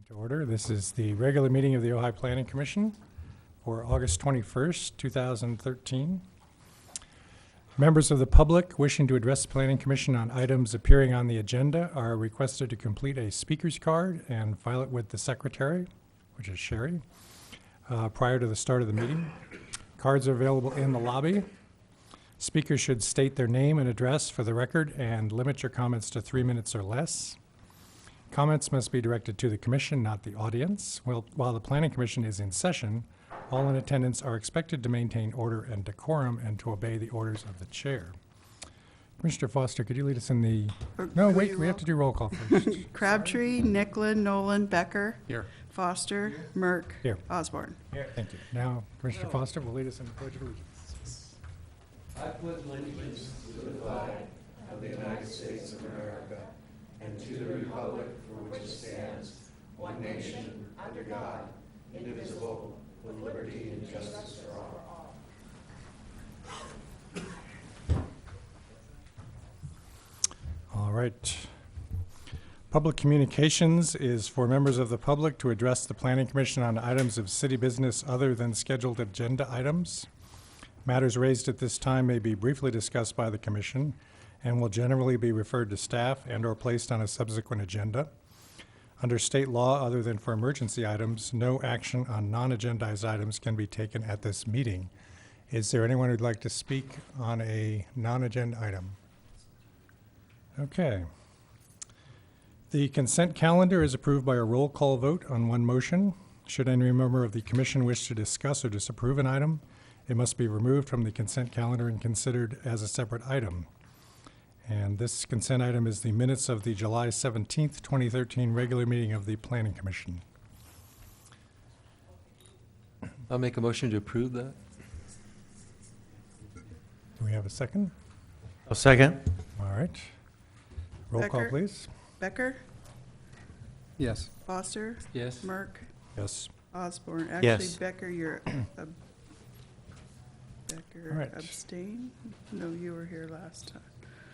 Meeting to order. This is the regular meeting of the Ojai Planning Commission for August 21st, 2013. Members of the public wishing to address the Planning Commission on items appearing on the agenda are requested to complete a speaker's card and file it with the secretary, which is Sherry, prior to the start of the meeting. Cards are available in the lobby. Speakers should state their name and address for the record and limit your comments to 3 minutes or less. Comments must be directed to the commission, not the audience. While the Planning Commission is in session, all in attendance are expected to maintain order and decorum and to obey the orders of the chair. Commissioner Foster, could you lead us in the... No, wait, we have to do roll call first. Crabtree, Nicklin, Nolan, Becker. Here. Foster, Merck. Here. Osborne. Thank you. Now, Commissioner Foster will lead us in the Pledge of Allegiance. I pledge allegiance to the flag of the United States of America and to the republic for which it stands, one nation, under God, indivisible, with liberty and justice for all. All right. Public communications is for members of the public to address the Planning Commission on items of city business other than scheduled agenda items. Matters raised at this time may be briefly discussed by the Commission and will generally be referred to staff and/or placed on a subsequent agenda. Under state law, other than for emergency items, no action on non-agendized items can be taken at this meeting. Is there anyone who'd like to speak on a non-agenda item? Okay. The consent calendar is approved by a roll call vote on one motion. Should any member of the Commission wish to discuss or disapprove an item, it must be removed from the consent calendar and considered as a separate item. And this consent item is the minutes of the July 17th, 2013 regular meeting of the Planning Commission. I'll make a motion to approve that. Do we have a second? A second. All right. Roll call, Becker? please. Becker, Yes. Foster, Yes. Merck, Yes. Osborne. Yes. Actually, Becker, you're, Becker All right. abstain? No, you were here last time.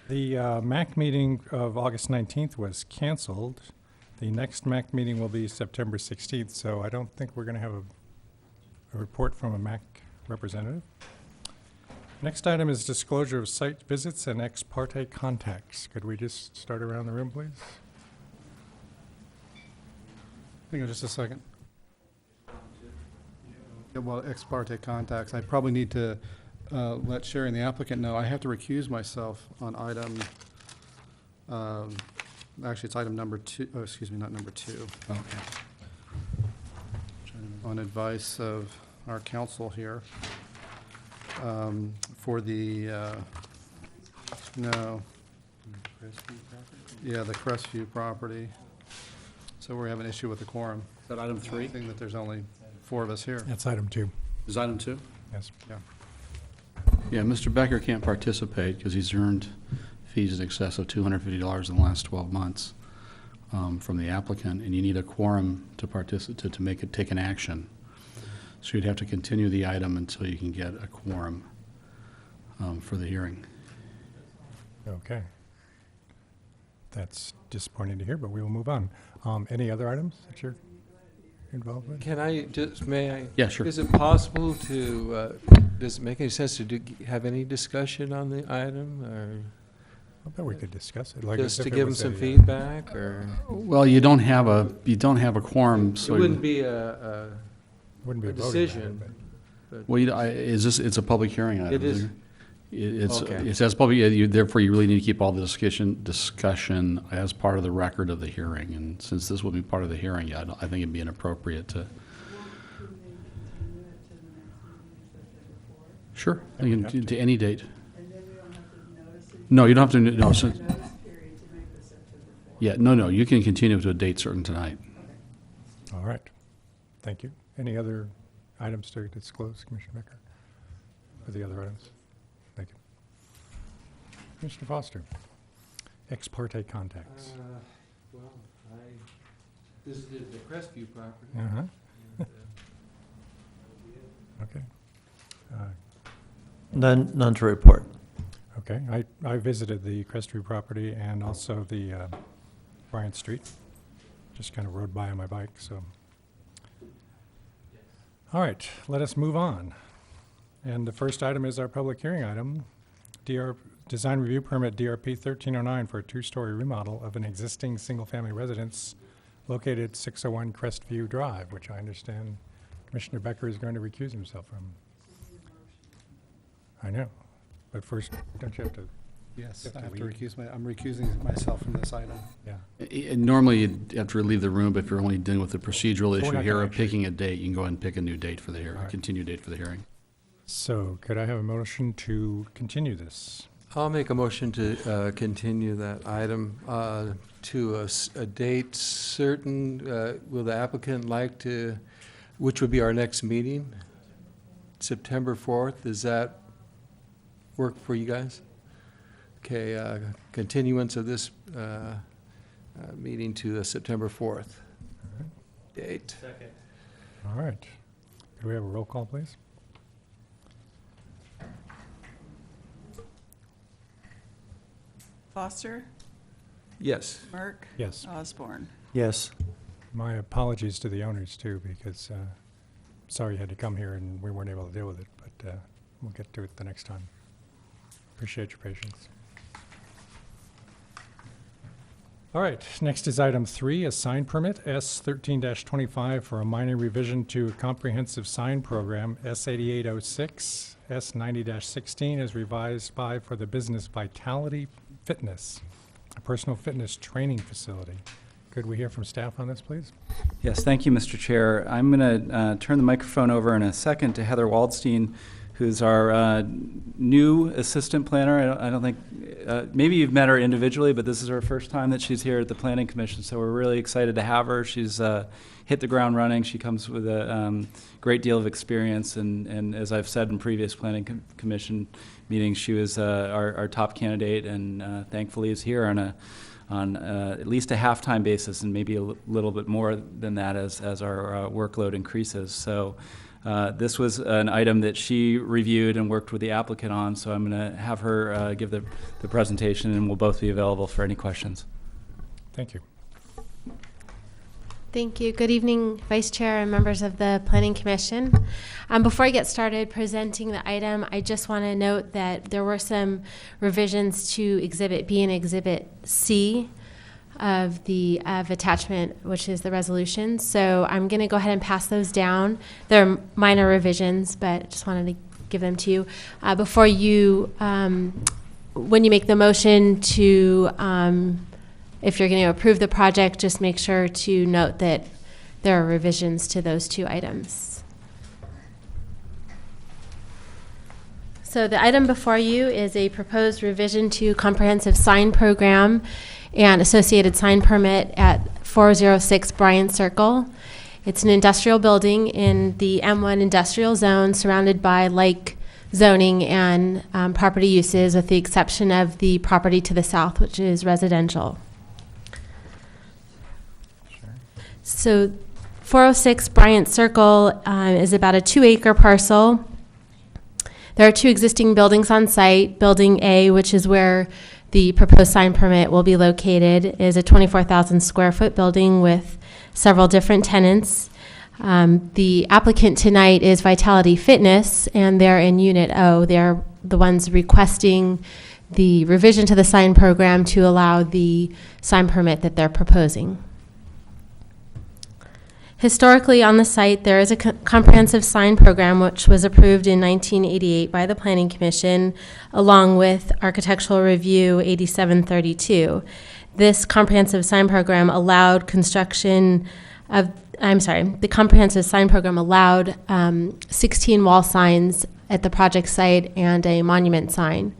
The MAC meeting of August 19th was canceled. The next MAC meeting will be September 16th, so I don't think we're going to have a report from a MAC representative. Next item is disclosure of site visits and ex parte contacts. Could we just start around the room, please? Hang on just a second. Yeah, well, ex parte contacts, I probably need to let Sherry and the applicant know. I have to recuse myself on item, actually, it's item number 2, oh, excuse me, not number 2. Okay. On advice of our counsel here, for the, no. Yeah, the Crestview property. So we have an issue with the quorum. Is that item 3? Seeing that there's only 4 of us here. That's item 2. Is item 2? Yes. Yeah. Yeah, Mr. Becker can't participate because he's earned fees in excess of $250 in the last 12 months from the applicant, and you need a quorum to participate, to make it, take an action. So you'd have to continue the item until you can get a quorum for the hearing. Okay. That's disappointing to hear, but we will move on. Any other items that you're involved with? Can I just, may I? Yeah, sure. Is it possible to, does it make any sense to have any discussion on the item, or I bet we could discuss it. Like just as to if it give them was some a, feedback, or? Well, you don't have a quorum, It so wouldn't be a wouldn't be a a voting matter, decision. but- well, it's a public hearing item. It is. It's Okay. it says public. Therefore, you really need to keep all the discussion as part of the record of the hearing. And since this will be part of the hearing, I think it'd be inappropriate to. Sure, you can to any date. No, you don't have to. No, yeah, no. You can continue to a date certain tonight. All right. Thank you. Any other items to disclose, Commissioner Becker? For the other items? Thank you. Commissioner Foster, ex parte contacts. Well, I visited the Crestview property. Uh-huh. and, Okay. None to report. Okay. I visited the Crestview property and also the Bryant Street. Just kind of rode by on my bike, so. All right, let us move on. And the first item is our public hearing item, Design Review Permit DRP 1309 for a two-story remodel of an existing single-family residence located at 601 Crestview Drive, which I understand Commissioner Becker is going to recuse himself from. I know, but first, don't you have to, Yes, You have I to have to leave. I'm recusing myself from this item. yeah. Normally, you'd have to leave the room, but if you're only dealing with the procedural we're issue not here gonna of actually- picking a date, you can go ahead and pick a new date for the hearing, All right. continue date for the hearing. So could I have a motion to continue this? I'll make a motion to continue that item to a date certain. Will the applicant like to, which would be our next meeting? September 4th, does that work for you guys? Okay, continuance of this meeting to September 4th date. All right. Could we have a roll call, please? Foster, Yes. Merck, Yes. Osborne. Yes. My apologies to the owners too, because sorry you had to come here and we weren't able to deal with it, but we'll get to it the next time. Appreciate your patience. All right, next is item 3, a sign permit, S13-25 for a minor revision to a comprehensive sign program, S8806, S90-16 is revised by for the business Vitality Fitness, a personal fitness training facility. Could we hear from staff on this, please? Yes, thank you, Mr. Chair. I'm going to turn the microphone over in a second to Heather Waldstein, who's our new assistant planner. I don't think, maybe you've met her individually, but this is her first time that she's here at the Planning Commission, so we're really excited to have her. She's hit the ground running. She comes with a great deal of experience, and as I've said in previous Planning Commission meetings, she was our top candidate, and thankfully is here on at least a half-time basis, and maybe a little bit more than that as our workload increases. So this was an item that she reviewed and worked with the applicant on, so I'm going to have her give the presentation, and we'll both be available for any questions. Thank you. Thank you. Good evening, Vice Chair and members of the Planning Commission. Before I get started presenting the item, I just want to note that there were some revisions to Exhibit B and Exhibit C of the attachment, which is the resolution. So I'm going to go ahead and pass those down. They're minor revisions, but I just wanted to give them to you. Before you, when you make the motion to if you're going to approve the project, just make sure to note that there are revisions to those two items. So the item before you is a proposed revision to comprehensive sign program and associated sign permit at 406 Bryant Circle. It's an industrial building in the M1 industrial zone surrounded by like zoning and property uses, with the exception of the property to the south, which is residential. So 406 Bryant Circle is about a 2-acre parcel. There are 2 existing buildings on site. Building A, which is where the proposed sign permit will be located, is a 24,000 square foot building with several different tenants. The applicant tonight is Vitality Fitness, and they're in Unit O. They're the ones requesting the revision to the sign program to allow the sign permit that they're proposing. Historically, on the site, there is a comprehensive sign program which was approved in 1988 by the Planning Commission, along with Architectural Review 8732. This comprehensive sign program allowed construction of, the comprehensive sign program allowed 16 wall signs at the project site and a monument sign.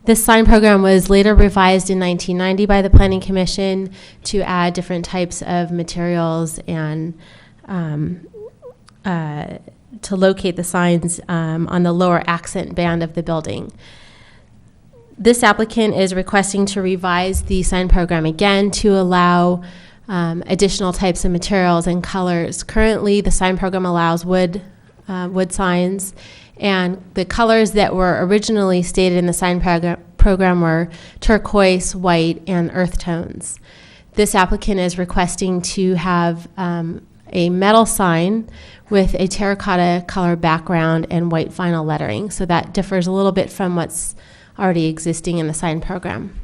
This sign program was later revised in 1990 by the Planning Commission to add different types of materials and to locate the signs on the lower accent band of the building. This applicant is requesting to revise the sign program again to allow additional types of materials and colors. Currently, the sign program allows wood signs, and the colors that were originally stated in the sign program were turquoise, white, and earth tones. this applicant is requesting to have a metal sign with a terracotta color background and white vinyl lettering. So that differs a little bit from what's already existing in the sign program.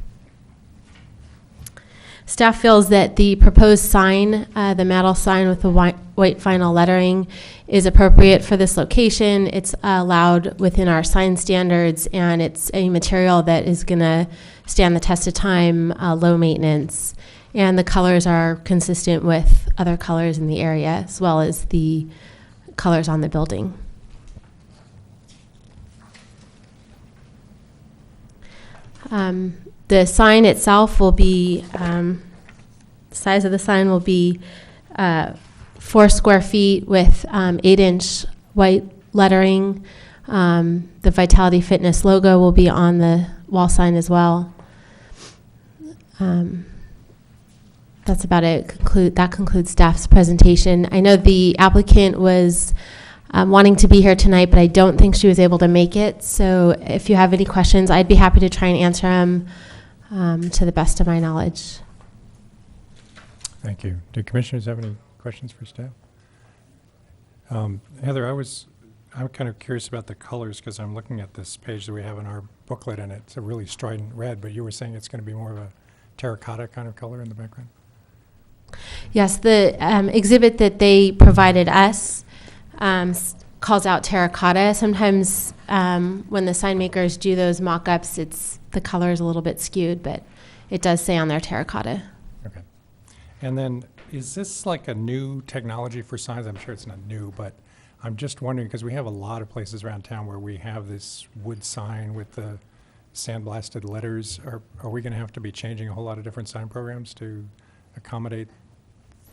Staff feels that the proposed sign, the metal sign with the white vinyl lettering, is appropriate for this location. It's allowed within our sign standards, and it's a material that is going to stand the test of time, low maintenance, and the colors are consistent with other colors in the area, as well as the colors on the building. The sign itself will be, the size of the sign will be 4 square feet with 8-inch white lettering. The Vitality Fitness logo will be on the wall sign as well. That's about it. That concludes staff's presentation. I know the applicant was wanting to be here tonight, but I don't think she was able to make it. So if you have any questions, I'd be happy to try and answer them to the best of my knowledge. Thank you. Do commissioners have any questions for staff? Heather, I'm kind of curious about the colors because I'm looking at this page that we have in our booklet, and it's a really strident red, but you were saying it's going to be more of a terracotta kind of color in the background? Yes, the exhibit that they provided us calls out terracotta. Sometimes when the sign makers do those mock-ups, the color is a little bit skewed, but it does say on there terracotta. Okay. And then is this like a new technology for signs? I'm sure it's not new, but I'm just wondering, because we have a lot of places around town where we have this wood sign with the sandblasted letters. Are we going to have to be changing a whole lot of different sign programs to accommodate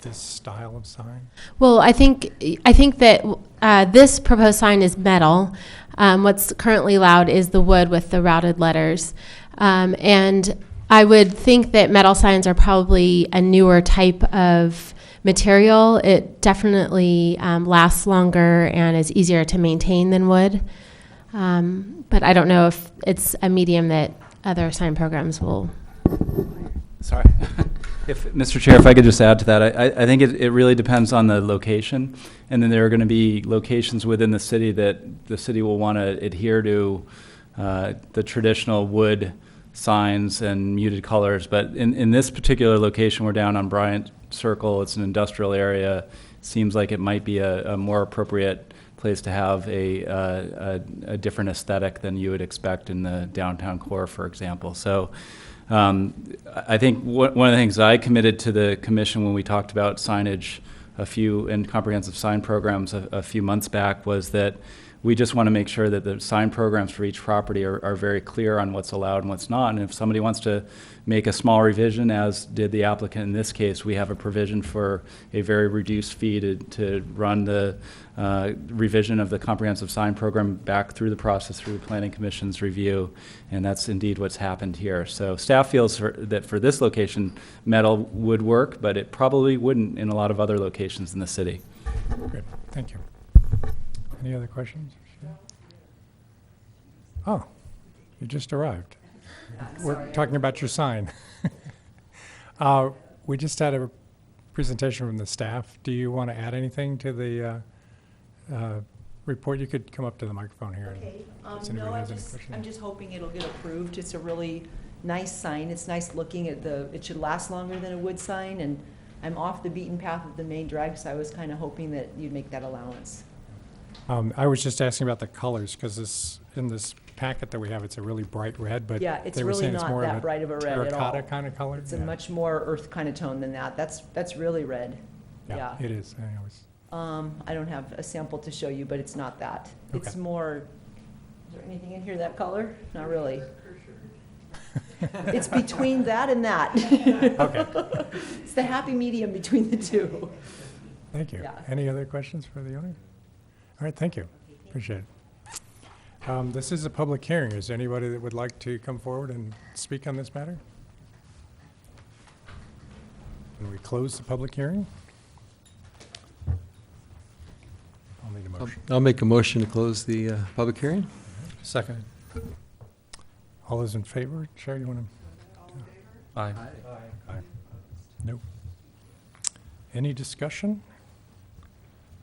this style of sign? Well, I think that this proposed sign is metal. What's currently allowed is the wood with the routed letters. And I would think that metal signs are probably a newer type of material. It definitely lasts longer and is easier to maintain than wood. But I don't know if it's a medium that other sign programs will. Sorry. Mr. Chair, if I could just add to that, I think it really depends on the location. And then there are going to be locations within the city that the city will want to adhere to the traditional wood signs and muted colors. But in this particular location, we're down on Bryant Circle. It's an industrial area. Seems like it might be a more appropriate place to have a different aesthetic than you would expect in the downtown core, for example. So I think one of the things I committed to the commission when we talked about signage and comprehensive sign programs a few months back was that we just want to make sure that the sign programs for each property are very clear on what's allowed and what's not. And if somebody wants to make a small revision, as did the applicant in this case, we have a provision for a very reduced fee to run the revision of the comprehensive sign program back through the process through the Planning Commission's review. And that's indeed what's happened here. So staff feels that for this location, metal would work, but it probably wouldn't in a lot of other locations in the city. Good. Thank you. Any other questions? Oh, you just arrived. We're talking about your sign. We just had a presentation from the staff. Do you want to add anything to the report? You could come up to the microphone here. Okay. Does anybody No, has any questions? I'm just hoping it'll get approved. It's a really nice sign. It's nice looking at it should last longer than a wood sign, and I'm off the beaten path of the main drag, so I was kind of hoping that you'd make that allowance. I was just asking about the colors, because in this packet that we have, it's a really bright red, but Yeah, it's they were really saying it's not more that of bright of a red at all. terracotta kind of color. It's a much more earth kind of tone than that. That's really red. Yeah. It is. Anyways. I don't have a sample to show you, but it's not that. It's Okay. more, is there anything in here that color? Not really. It's between that and that. Okay. It's the happy medium between the two. Thank you. Yeah. Any other questions for the owner? All right, thank you. Appreciate it. This is a public hearing. Is there anybody that would like to come forward and speak on this matter? Can we close the public hearing? I'll need a motion. I'll make a motion to close the public hearing. Second. All those in favor? Chair, you want to? Aye. Aye. Nope. Any discussion?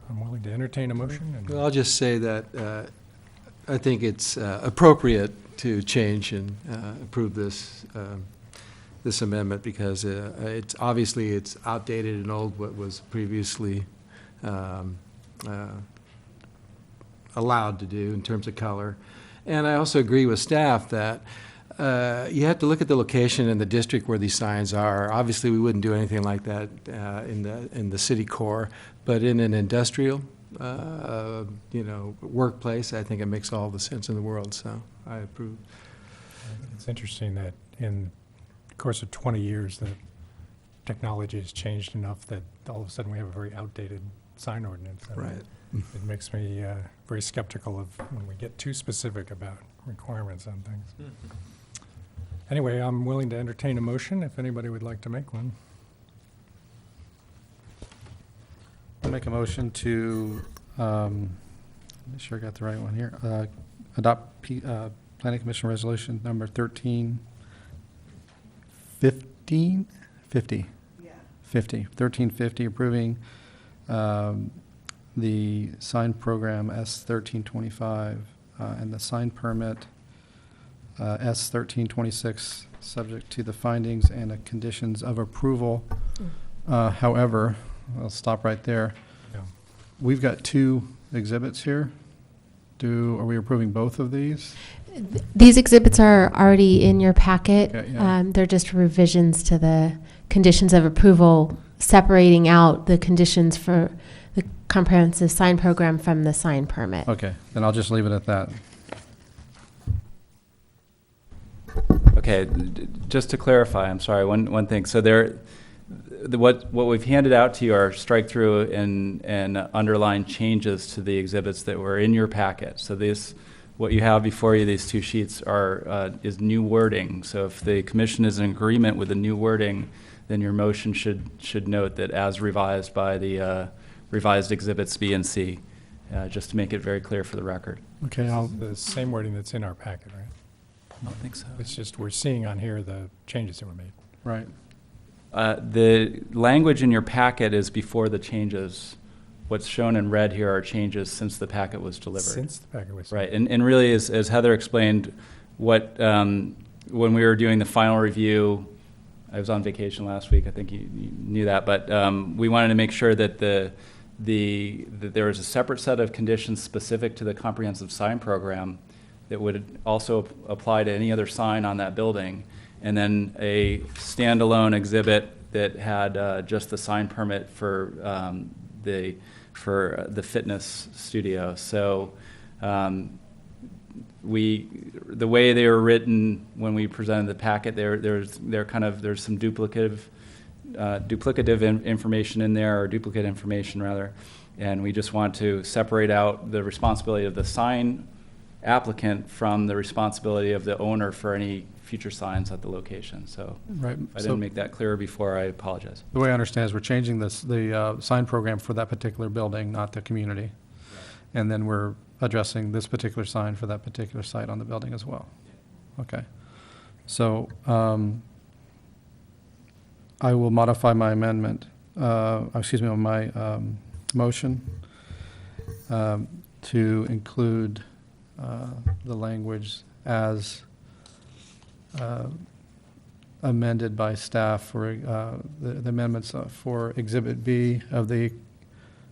I'm willing to entertain a motion. And Well, I'll just say that I think it's appropriate to change and approve this this amendment because it's obviously it's outdated and old what was previously allowed to do in terms of color. And I also agree with staff that you have to look at the location in the district where these signs are. Obviously, we wouldn't do anything like that in the city core, but in an industrial, workplace, I think it makes all the sense in the world. So I approve. it's interesting that in the course of 20 years, the technology has changed enough that all of a sudden we have a very outdated sign ordinance. And Right. It makes me very skeptical of when we get too specific about requirements on things. Anyway, I'm willing to entertain a motion if anybody would like to make one. I'll make a motion to, make sure I got the right one here, adopt Planning Commission Resolution number 1350, Yeah. 1350, approving the sign program S 1325 and the sign permit S 1326, subject to the findings and the conditions of approval. However, I'll stop right there. Yeah. We've got two exhibits here. Are we approving both of these? These exhibits are already in your packet. Okay, yeah. They're just revisions to the conditions of approval, separating out the conditions for the comprehensive sign program from the sign permit. Okay, then I'll just leave it at that. Okay, just to clarify, I'm sorry, one thing. So what we've handed out to you are strike-through and underlined changes to the exhibits that were in your packet. So what you have before you, these two sheets, is new wording. So if the commission is in agreement with the new wording, then your motion should note that as revised by the revised exhibits B and C, just to make it very clear for the record. Okay, The same wording that's in our packet, right? I don't think so. It's just we're seeing on here the changes that were made. right. The language in your packet is before the changes. What's shown in red here are changes since the packet was delivered. Since the packet was. Right, and really, as Heather explained, when we were doing the final review, I was on vacation last week, I think you knew that, but we wanted to make sure that that there was a separate set of conditions specific to the comprehensive sign program that would also apply to any other sign on that building, and then a standalone exhibit that had just the sign permit for the fitness studio. So the way they were written when we presented the packet, there's some duplicative information in there, or duplicate information rather, and we just want to separate out the responsibility of the sign applicant from the responsibility of the owner for any future signs at the location. So Right. if I So didn't make that clear before, I apologize. the way I understand is we're changing the sign program for that particular building, not the community. And then we're addressing this particular sign for that particular site on the building as well. Okay. So I will modify my amendment, my motion to include the language as amended by staff for the amendments for Exhibit B of the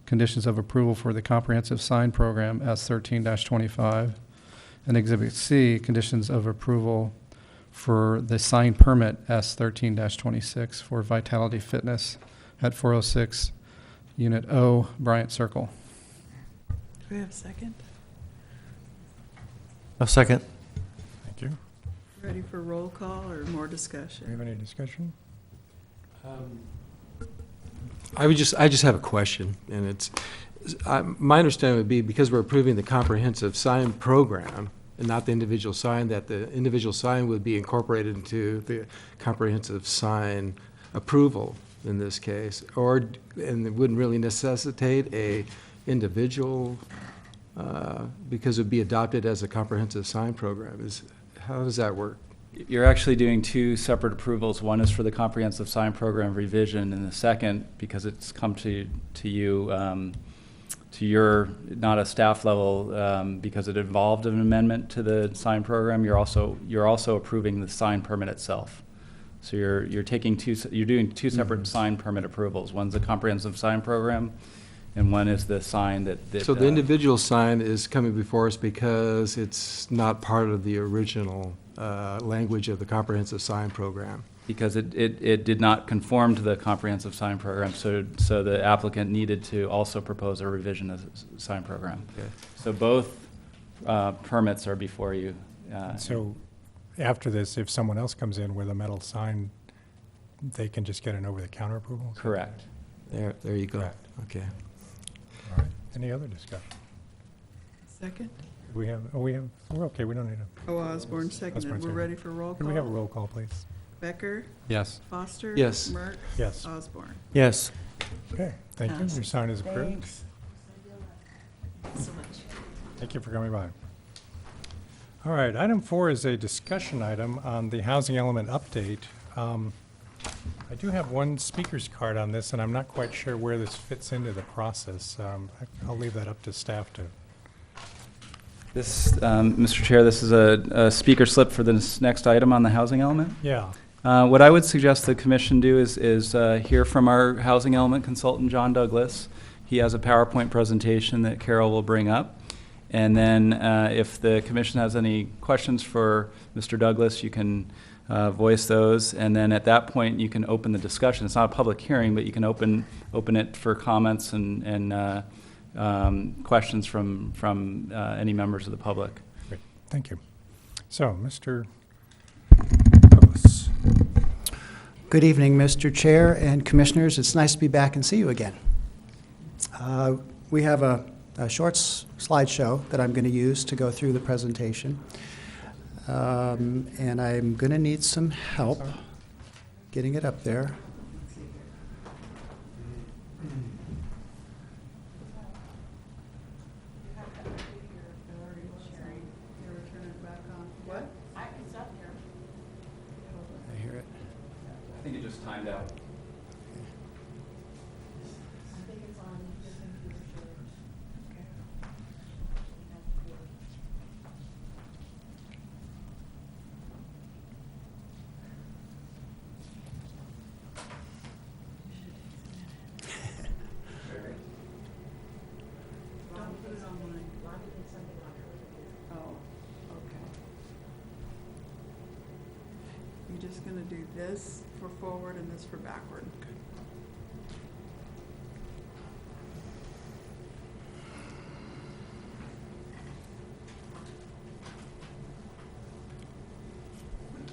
conditions of approval for the comprehensive sign program S 13-25, and Exhibit C, conditions of approval for the sign permit S 13-26 for Vitality Fitness at 406 Unit O, Bryant Circle. Do we have a second? A second. Thank you. Ready for roll call or more Do we discussion? have any discussion? I just have a question, and my understanding would be because we're approving the comprehensive sign program and not the individual sign, that the individual sign would be incorporated into the comprehensive sign approval in this case, and it wouldn't really necessitate a individual because it would be adopted as a comprehensive sign program. How does that work? You're actually doing two separate approvals. One is for the comprehensive sign program revision, and the second, because it's come to you, to your, not a staff level, because it involved an amendment to the sign program, you're also approving the sign permit itself. So you're doing two separate sign permit approvals. One's a comprehensive sign program, and one is the sign that. So the individual sign is coming before us because it's not part of the original language of the comprehensive sign program. Because it did not conform to the comprehensive sign program, so the applicant needed to also propose a revision of the sign program. Okay. So both permits are before you. So after this, if someone else comes in with a metal sign, they can just get an over-the-counter approval? Correct. There you go. Correct. Okay. All right. Any other discussion? Second? We're okay, we don't need a, Oh, Osborne seconded. Osborne We're seconded. ready for roll can we have a call? roll call, please? Becker? Yes. Foster? Yes. Merck? Yes. Osborne. Yes. Okay, thank you. Your sign is approved. Thanks. So much. Thank you for coming by. All right, item 4 is a discussion item on the housing element update. I do have one speaker's card on this, and I'm not quite sure where this fits into the process. I'll leave that up to staff to. This, Mr. Chair, this is a speaker slip for this next item on the housing element. Yeah, What I would suggest the commission do is hear from our housing element consultant, John Douglas. He has a PowerPoint presentation that Carol will bring up. And then if the commission has any questions for Mr. Douglas, you can voice those. And then at that point, you can open the discussion. It's not a public hearing, but you can open it for comments and questions from any members of the public. great, thank you. So, Mr. Douglas. Good evening, Mr. Chair and Commissioners. It's nice to be back and see you again. We have a short slideshow that I'm going to use to go through the presentation. And I'm going to need some help getting it up there. What? I hear it. I think it just timed out. Don't put it on mine. Oh, okay. You're just gonna do this for forward and this for backward.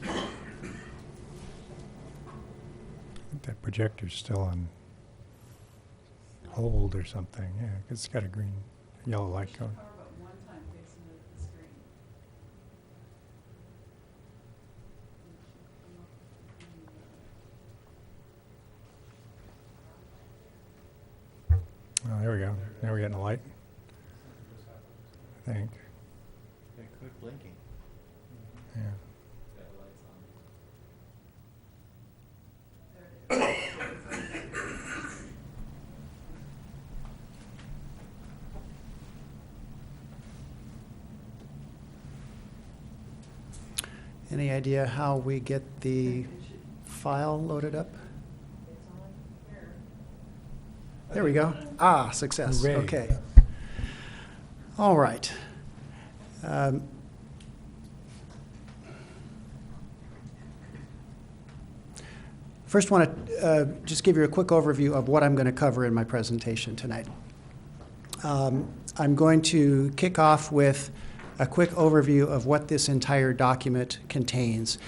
I think that projector's still on hold or something. Yeah, it's got a green, yellow light going. Oh, there we go. Now we're getting a light. I think. Yeah, quit blinking. Yeah. Any idea how we get the file loaded up? There we go. Ah, success. Hooray. Okay. All right. First, want to just give you a quick overview of what I'm going to cover in my presentation tonight. I'm going to kick off with a quick overview of what this entire document contains.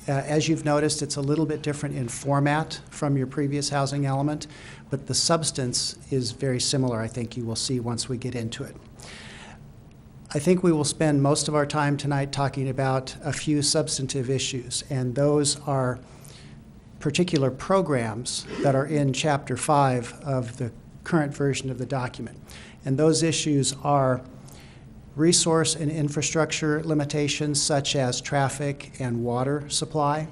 As you've noticed, it's a little bit different in format from your previous housing element, but the substance is very similar, I think you will see once we get into it. I think we will spend most of our time tonight talking about a few substantive issues, and those are particular programs that are in Chapter 5 of the current version of the document. And those issues are resource and infrastructure limitations such as traffic and water supply,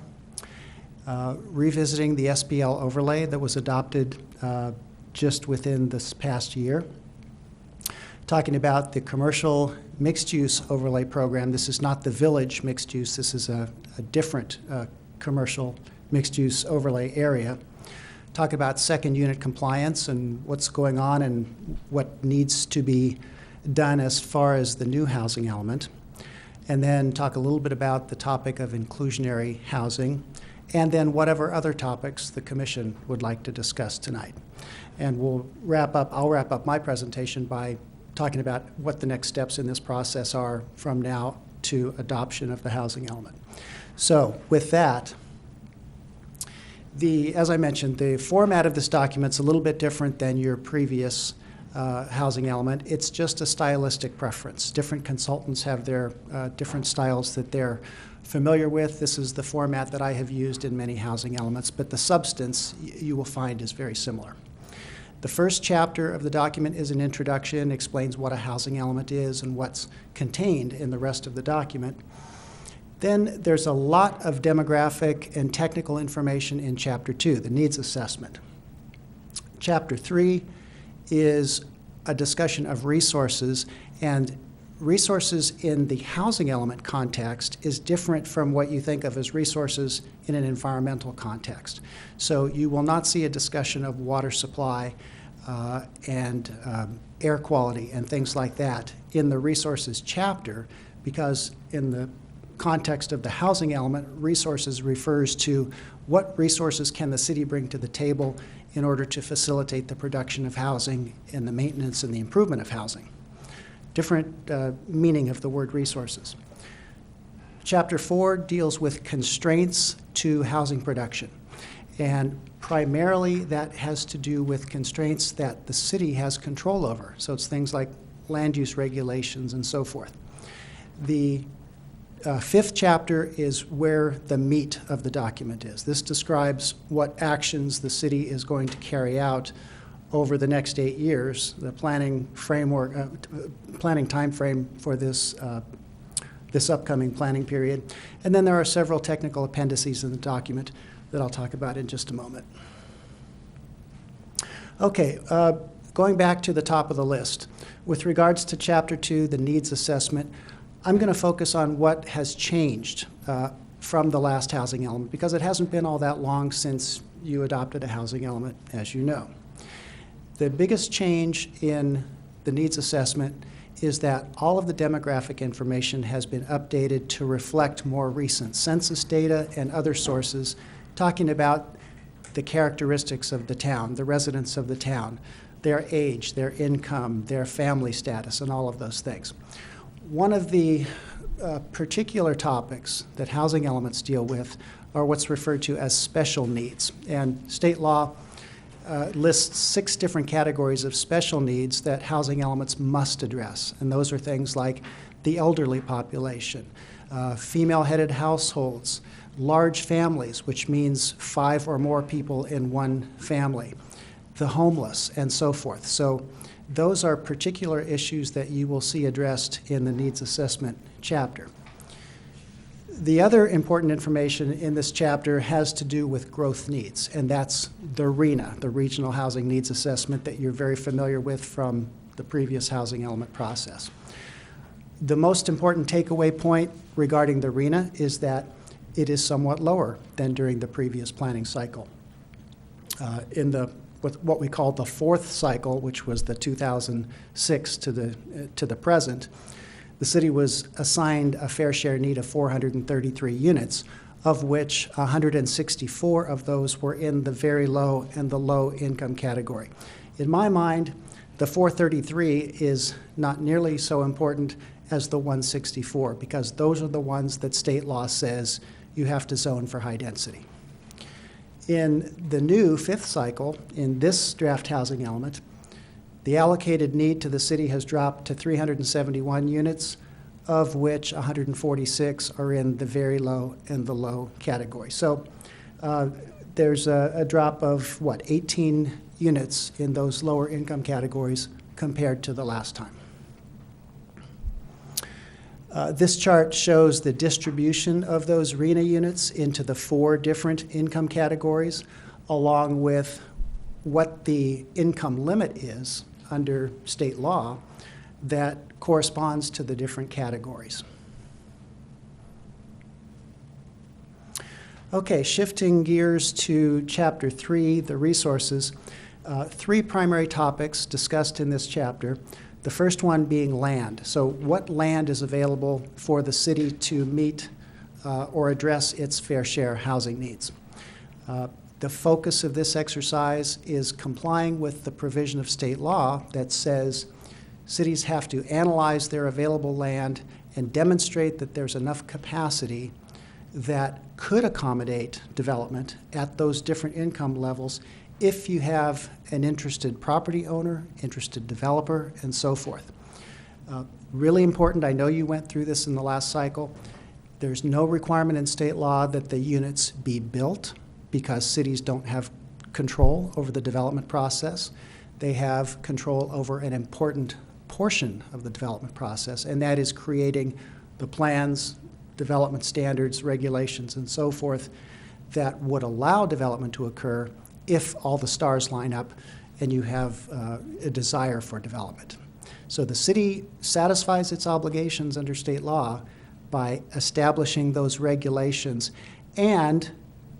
revisiting the SPL overlay that was adopted just within this past year, talking about the commercial mixed-use overlay program. This is not the village mixed use, this is a different commercial mixed-use overlay area. Talk about second unit compliance and what's going on and what needs to be done as far as the new housing element. And then talk a little bit about the topic of inclusionary housing, and then whatever other topics the commission would like to discuss tonight. And I'll wrap up my presentation by talking about what the next steps in this process are from now to adoption of the housing element. So with that, as I mentioned, the format of this document's a little bit different than your previous housing element. It's just a stylistic preference. Different consultants have their different styles that they're familiar with. This is the format that I have used in many housing elements, but the substance you will find is very similar. The first chapter of the document is an introduction, explains what a housing element is and what's contained in the rest of the document. Then there's a lot of demographic and technical information in Chapter 2, the needs assessment. Chapter 3 is a discussion of resources, and resources in the housing element context is different from what you think of as resources in an environmental context. So you will not see a discussion of water supply and air quality and things like that in the resources chapter, because in the context of the housing element, resources refers to what resources can the city bring to the table in order to facilitate the production of housing and the maintenance and the improvement of housing. Different meaning of the word resources. Chapter 4 deals with constraints to housing production. And primarily that has to do with constraints that the city has control over. So it's things like land use regulations and so forth. The fifth chapter is where the meat of the document is. This describes what actions the city is going to carry out over the next 8 years, the planning framework, planning time frame for this upcoming planning period. And then there are several technical appendices in the document that I'll talk about in just a moment. Okay, going back to the top of the list. With regards to Chapter 2, the needs assessment, I'm going to focus on what has changed from the last housing element, because it hasn't been all that long since you adopted a housing element, as you know. The biggest change in the needs assessment is that all of the demographic information has been updated to reflect more recent census data and other sources talking about the characteristics of the town, the residents of the town, their age, their income, their family status, and all of those things. One of the particular topics that housing elements deal with are what's referred to as special needs. And state law lists 6 different categories of special needs that housing elements must address. And those are things like the elderly population, female-headed households, large families, which means 5 or more people in one family, the homeless, and so forth. So those are particular issues that you will see addressed in the needs assessment chapter. The other important information in this chapter has to do with growth needs, and that's the RHNA, the Regional Housing Needs Assessment, that you're very familiar with from the previous housing element process. The most important takeaway point regarding the RHNA is that it is somewhat lower than during the previous planning cycle. With what we call the 4th cycle, which was the 2006 to the present, the city was assigned a fair share need of 433 units, of which 164 of those were in the very low and the low income category. In my mind, the 433 is not nearly so important as the 164, because those are the ones that state law says you have to zone for high density. In the new 5th cycle, in this draft housing element, the allocated need to the city has dropped to 371 units, of which 146 are in the very low and the low category. So there's a drop of, 18 units in those lower income categories compared to the last time. This chart shows the distribution of those RHNA units into the 4 different income categories, along with what the income limit is under state law that corresponds to the different categories. Okay, shifting gears to Chapter 3, the resources. 3 primary topics discussed in this chapter. The first one being land. So what land is available for the city to meet or address its fair share housing needs? The focus of this exercise is complying with the provision of state law that says cities have to analyze their available land and demonstrate that there's enough capacity that could accommodate development at those different income levels if you have an interested property owner, interested developer, and so forth. Really important, I know you went through this in the last cycle, there's no requirement in state law that the units be built because cities don't have control over the development process. They have control over an important portion of the development process, and that is creating the plans, development standards, regulations, and so forth that would allow development to occur if all the stars line up and you have a desire for development. So the city satisfies its obligations under state law by establishing those regulations and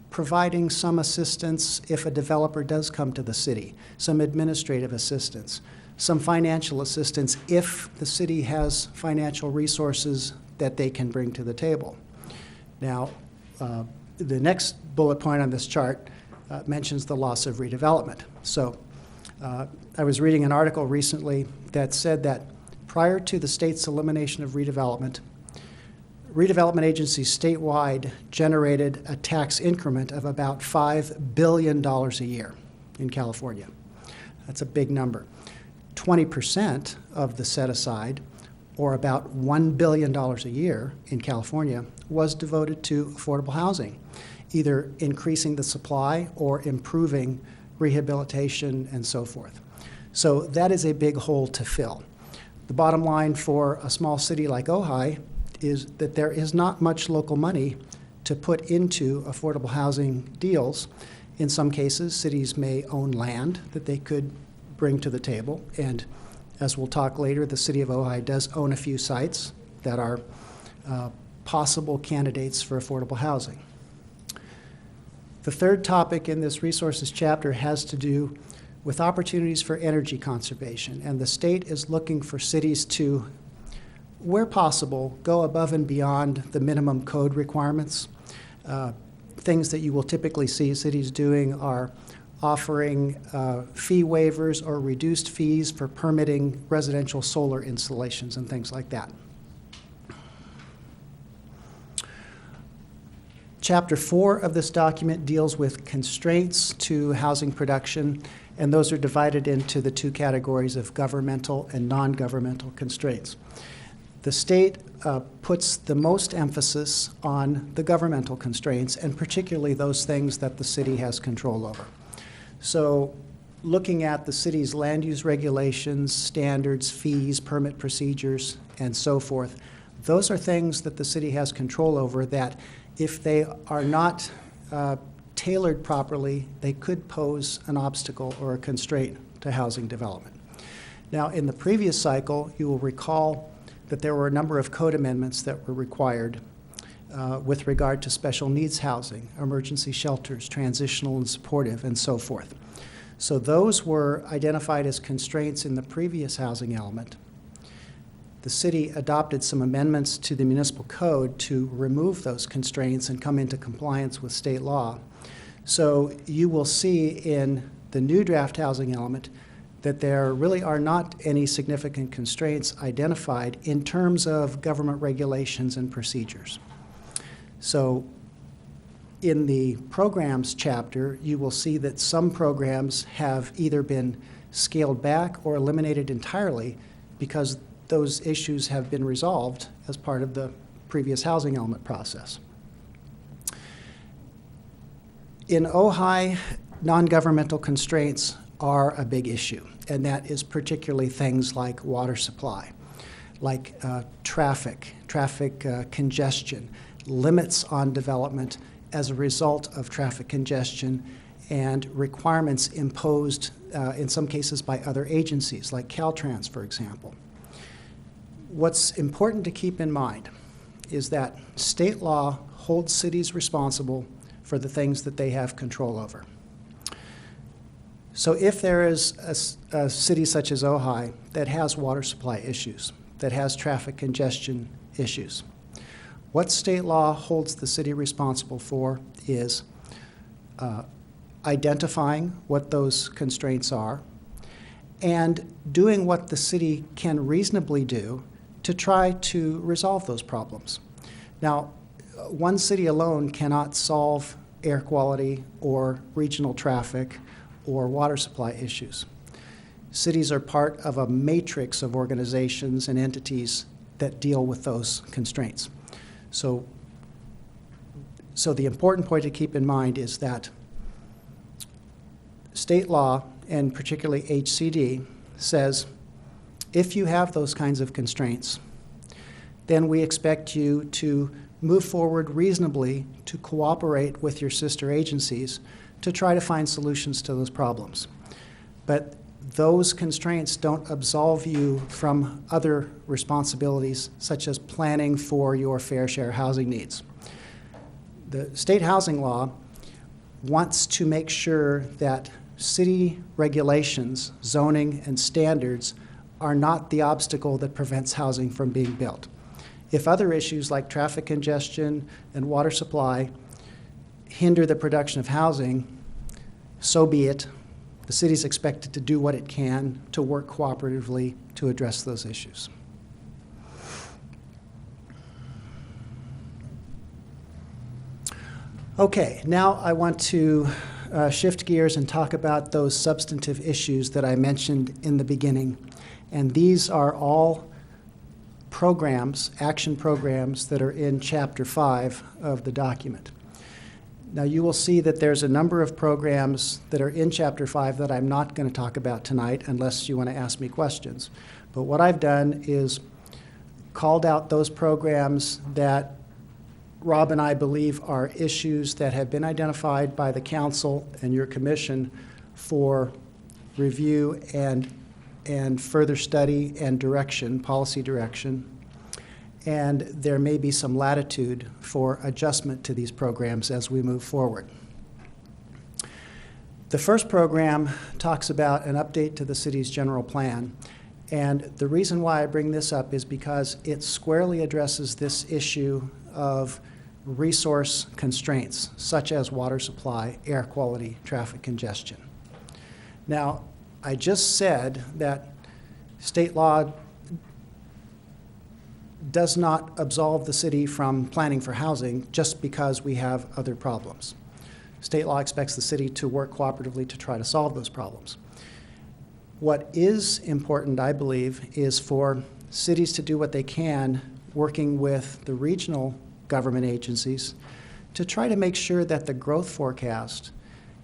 providing some assistance if a developer does come to the city, some administrative assistance, some financial assistance if the city has financial resources that they can bring to the table. Now, the next bullet point on this chart mentions the loss of redevelopment. So I was reading an article recently that said that prior to the state's elimination of redevelopment agencies statewide generated a tax increment of about $5 billion a year in California. That's a big number. 20% of the set aside, or about $1 billion a year in California, was devoted to affordable housing, either increasing the supply or improving rehabilitation and so forth. So that is a big hole to fill. The bottom line for a small city like Ojai is that there is not much local money to put into affordable housing deals. In some cases, cities may own land that they could bring to the table, and as we'll talk later, the city of Ojai does own a few sites that are possible candidates for affordable housing. The third topic in this resources chapter has to do with opportunities for energy conservation, and the state is looking for cities to, where possible, go above and beyond the minimum code requirements. Things that you will typically see cities doing are offering fee waivers or reduced fees for permitting residential solar installations and things like that. Chapter 4 of this document deals with constraints to housing production, and those are divided into the 2 categories of governmental and non-governmental constraints. The state puts the most emphasis on the governmental constraints, and particularly those things that the city has control over. So looking at the city's land use regulations, standards, fees, permit procedures, and so forth, those are things that the city has control over that if they are not tailored properly, they could pose an obstacle or a constraint to housing development. Now, in the previous cycle, you will recall that there were a number of code amendments that were required with regard to special needs housing, emergency shelters, transitional and supportive, and so forth. So those were identified as constraints in the previous housing element. The city adopted some amendments to the municipal code to remove those constraints and come into compliance with state law. So you will see in the new draft housing element that there really are not any significant constraints identified in terms of government regulations and procedures. So in the programs chapter, you will see that some programs have either been scaled back or eliminated entirely because those issues have been resolved as part of the previous housing element process. In Ojai, non-governmental constraints are a big issue, and that is particularly things like water supply. like traffic congestion, limits on development as a result of traffic congestion, and requirements imposed in some cases by other agencies, like Caltrans, for example. What's important to keep in mind is that state law holds cities responsible for the things that they have control over. So if there is a city such as Ojai that has water supply issues, that has traffic congestion issues, what state law holds the city responsible for is identifying what those constraints are and doing what the city can reasonably do to try to resolve those problems. Now, one city alone cannot solve air quality or regional traffic or water supply issues. Cities are part of a matrix of organizations and entities that deal with those constraints. So the important point to keep in mind is that state law, and particularly HCD, says if you have those kinds of constraints, then we expect you to move forward reasonably to cooperate with your sister agencies to try to find solutions to those problems. But those constraints don't absolve you from other responsibilities, such as planning for your fair share housing needs. The state housing law wants to make sure that city regulations, zoning, and standards are not the obstacle that prevents housing from being built. If other issues like traffic congestion and water supply hinder the production of housing, so be it. The city is expected to do what it can to work cooperatively to address those issues. Okay, now I want to shift gears and talk about those substantive issues that I mentioned in the beginning. And these are all programs, action programs, that are in Chapter 5 of the document. Now, you will see that there's a number of programs that are in Chapter 5 that I'm not going to talk about tonight unless you want to ask me questions. But what I've done is called out those programs that Rob and I believe are issues that have been identified by the council and your commission for review and further study and direction, policy direction. And there may be some latitude for adjustment to these programs as we move forward. The first program talks about an update to the city's general plan. And the reason why I bring this up is because it squarely addresses this issue of resource constraints, such as water supply, air quality, traffic congestion. Now, I just said that state law does not absolve the city from planning for housing just because we have other problems. State law expects the city to work cooperatively to try to solve those problems. What is important, I believe, is for cities to do what they can, working with the regional government agencies, to try to make sure that the growth forecast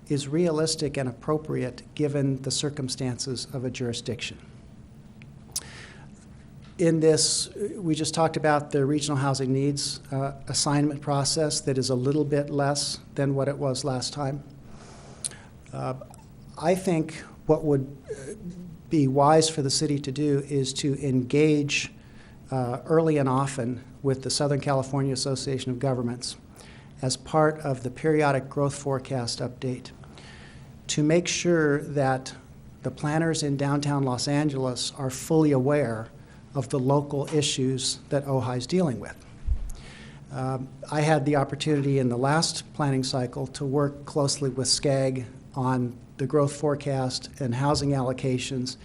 is realistic and appropriate given the circumstances of a jurisdiction. In this, we just talked about the regional housing needs assignment process that is a little bit less than what it was last time. I think what would be wise for the city to do is to engage early and often with the Southern California Association of Governments as part of the periodic growth forecast update to make sure that the planners in downtown Los Angeles are fully aware of the local issues that Ojai is dealing with. I had the opportunity in the last planning cycle to work closely with SCAG on the growth forecast and housing allocations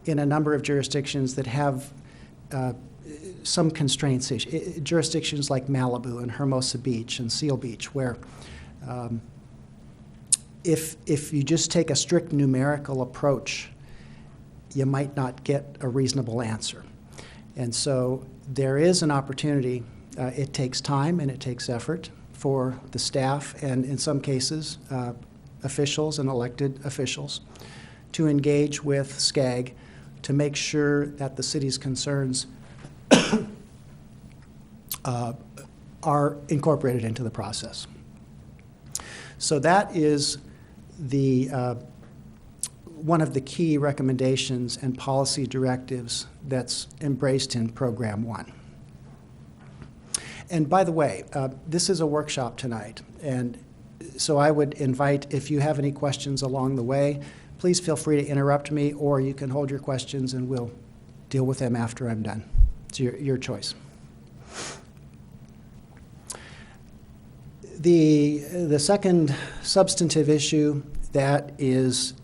in a number of jurisdictions that have some constraints, jurisdictions like Malibu and Hermosa Beach and Seal Beach, where if you just take a strict numerical approach, you might not get a reasonable answer. And so there is an opportunity. It takes time and it takes effort for the staff and, in some cases, officials and elected officials to engage with SCAG to make sure that the city's concerns are incorporated into the process. So that is the one of the key recommendations and policy directives that's embraced in Program 1. And by the way, this is a workshop tonight, and so I would invite, if you have any questions along the way, please feel free to interrupt me, or you can hold your questions and we'll deal with them after I'm done. It's your choice. The second substantive issue that is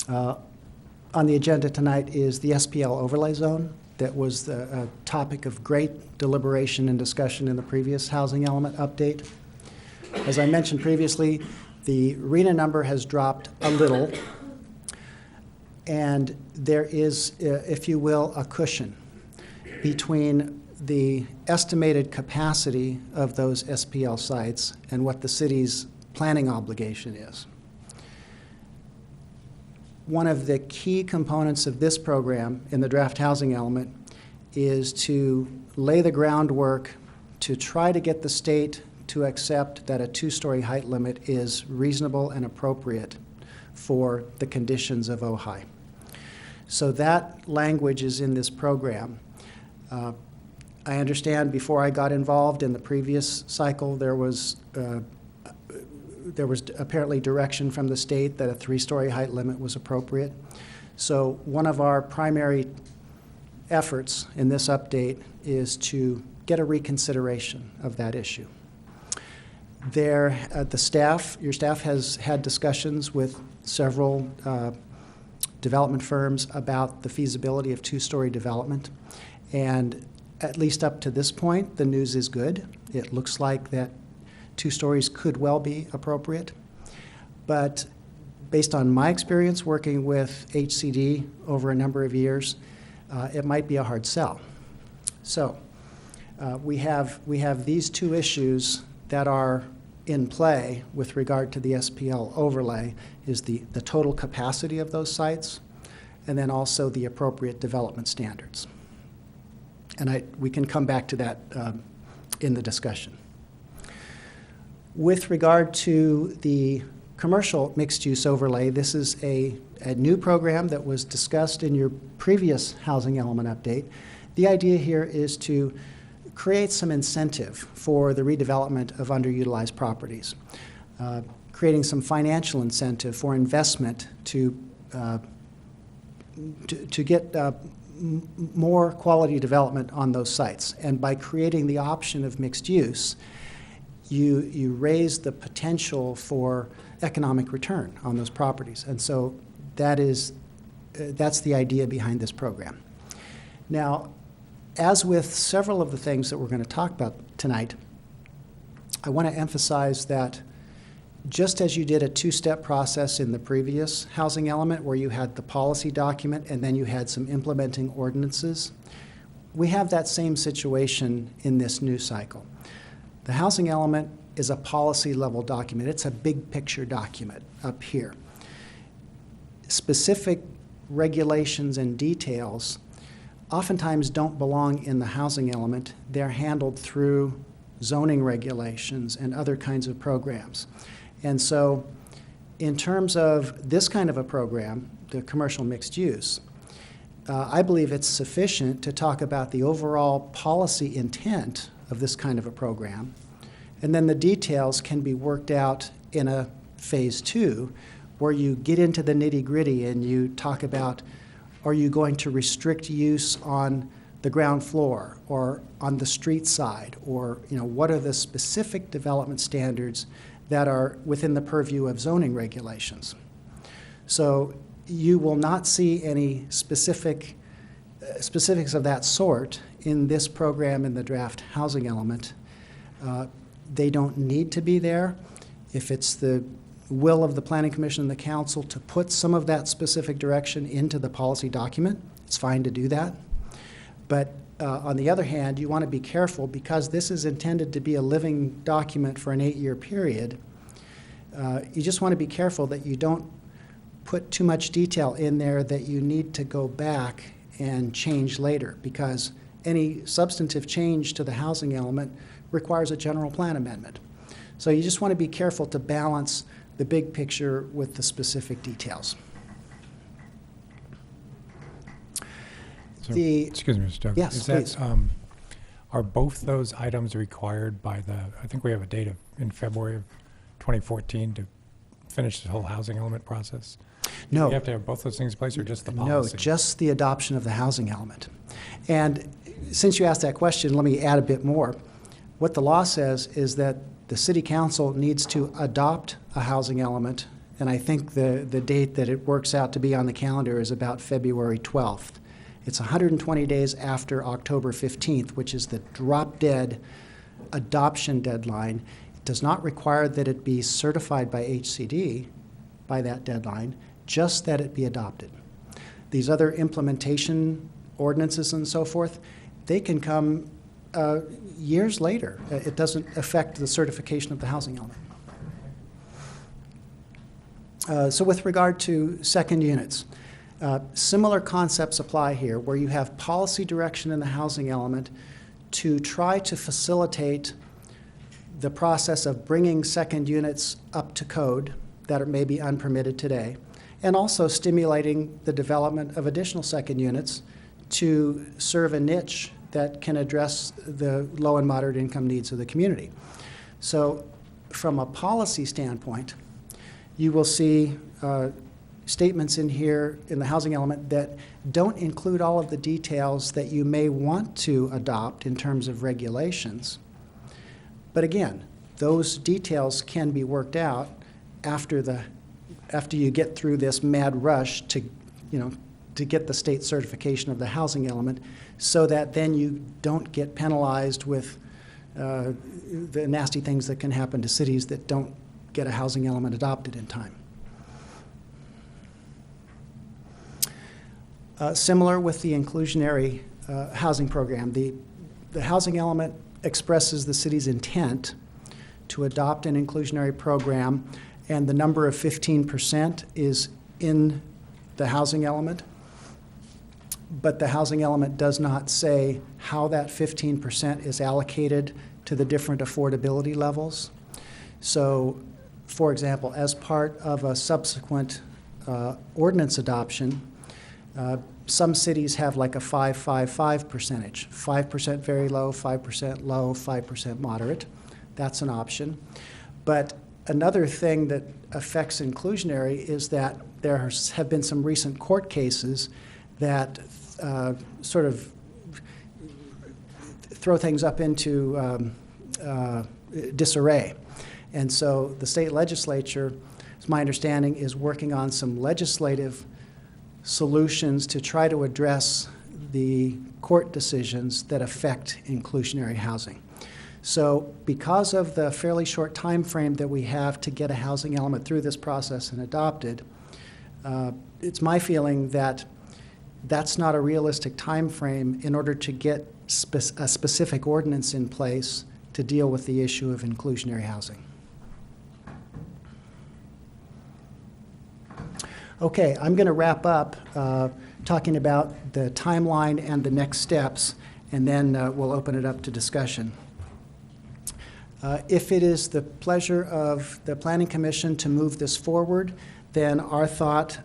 on the agenda tonight is the SPL overlay zone. That was the topic of great deliberation and discussion in the previous housing element update. As I mentioned previously, the RENA number has dropped a little, and there is, if you will, a cushion between the estimated capacity of those SPL sites and what the city's planning obligation is. One of the key components of this program in the draft housing element is to lay the groundwork to try to get the state to accept that a 2-story height limit is reasonable and appropriate for the conditions of Ojai. So that language is in this program. I understand before I got involved in the previous cycle, there was apparently direction from the state that a 3-story height limit was appropriate. So one of our primary efforts in this update is to get a reconsideration of that issue. Your staff has had discussions with several development firms about the feasibility of 2-story development, and at least up to this point, the news is good. It looks like that 2 stories could well be appropriate. But based on my experience working with HCD over a number of years, it might be a hard sell. So we have these 2 issues that are in play with regard to the SPL overlay, is the total capacity of those sites, and then also the appropriate development standards. And we can come back to that in the discussion. With regard to the commercial mixed-use overlay, this is a new program that was discussed in your previous housing element update. The idea here is to create some incentive for the redevelopment of underutilized properties, creating some financial incentive for investment to get more quality development on those sites. And by creating the option of mixed use, you raise the potential for economic return on those properties. And so that's the idea behind this program. Now, as with several of the things that we're going to talk about tonight, I want to emphasize that just as you did a 2-step process in the previous housing element where you had the policy document and then you had some implementing ordinances, we have that same situation in this new cycle. The housing element is a policy level document. It's a big picture document up here. Specific regulations and details oftentimes don't belong in the housing element. They're handled through zoning regulations and other kinds of programs. And so in terms of this kind of a program, the commercial mixed use, I believe it's sufficient to talk about the overall policy intent of this kind of a program, and then the details can be worked out in a phase 2 where you get into the nitty-gritty and you talk about, are you going to restrict use on the ground floor or on the street side, or what are the specific development standards that are within the purview of zoning regulations. So you will not see any specifics of that sort in this program in the draft housing element. They don't need to be there. If it's the will of the Planning Commission and the Council to put some of that specific direction into the policy document, it's fine to do that. But on the other hand, you want to be careful because this is intended to be a living document for an 8-year period. You just want to be careful that you don't put too much detail in there that you need to go back and change later, because any substantive change to the housing element requires a general plan amendment. So you just want to be careful to balance the big picture with the specific details. So, The- excuse me, Mr. Doug. Yes, Is that, please. Are both those items required by I think we have a date in February of 2014 to finish the whole housing element process? No. You have to have both those things in place or just the No, policy? just the adoption of the housing element. And since you asked that question, let me add a bit more. What the law says is that the city council needs to adopt a housing element, and I think the date that it works out to be on the calendar is about February 12th. It's 120 days after October 15th, which is the drop-dead adoption deadline. It does not require that it be certified by HCD by that deadline, just that it be adopted. These other implementation ordinances and so forth, they can come years later. It doesn't affect the certification of the housing element. So with regard to second units, similar concepts apply here, where you have policy direction in the housing element to try to facilitate the process of bringing second units up to code that may be unpermitted today, and also stimulating the development of additional second units to serve a niche that can address the low and moderate income needs of the community. So from a policy standpoint, you will see statements in here in the housing element that don't include all of the details that you may want to adopt in terms of regulations. But again, those details can be worked out after you get through this mad rush to get the state certification of the housing element, so that then you don't get penalized with the nasty things that can happen to cities that don't get a housing element adopted in time. Similar with the inclusionary housing program, the housing element expresses the city's intent to adopt an inclusionary program, and the number of 15% is in the housing element. But the housing element does not say how that 15% is allocated to the different affordability levels. So, for example, as part of a subsequent ordinance adoption, some cities have like a 5-5-5 percentage. 5% very low, 5% low, 5% moderate. That's an option. But another thing that affects inclusionary is that there have been some recent court cases that sort of throw things up into disarray. And so the state legislature, it's my understanding, is working on some legislative solutions to try to address the court decisions that affect inclusionary housing. So because of the fairly short time frame that we have to get a housing element through this process and adopted, it's my feeling that that's not a realistic time frame in order to get a specific ordinance in place to deal with the issue of inclusionary housing. Okay, I'm going to wrap up talking about the timeline and the next steps, and then we'll open it up to discussion. If it is the pleasure of the Planning Commission to move this forward, then our thought,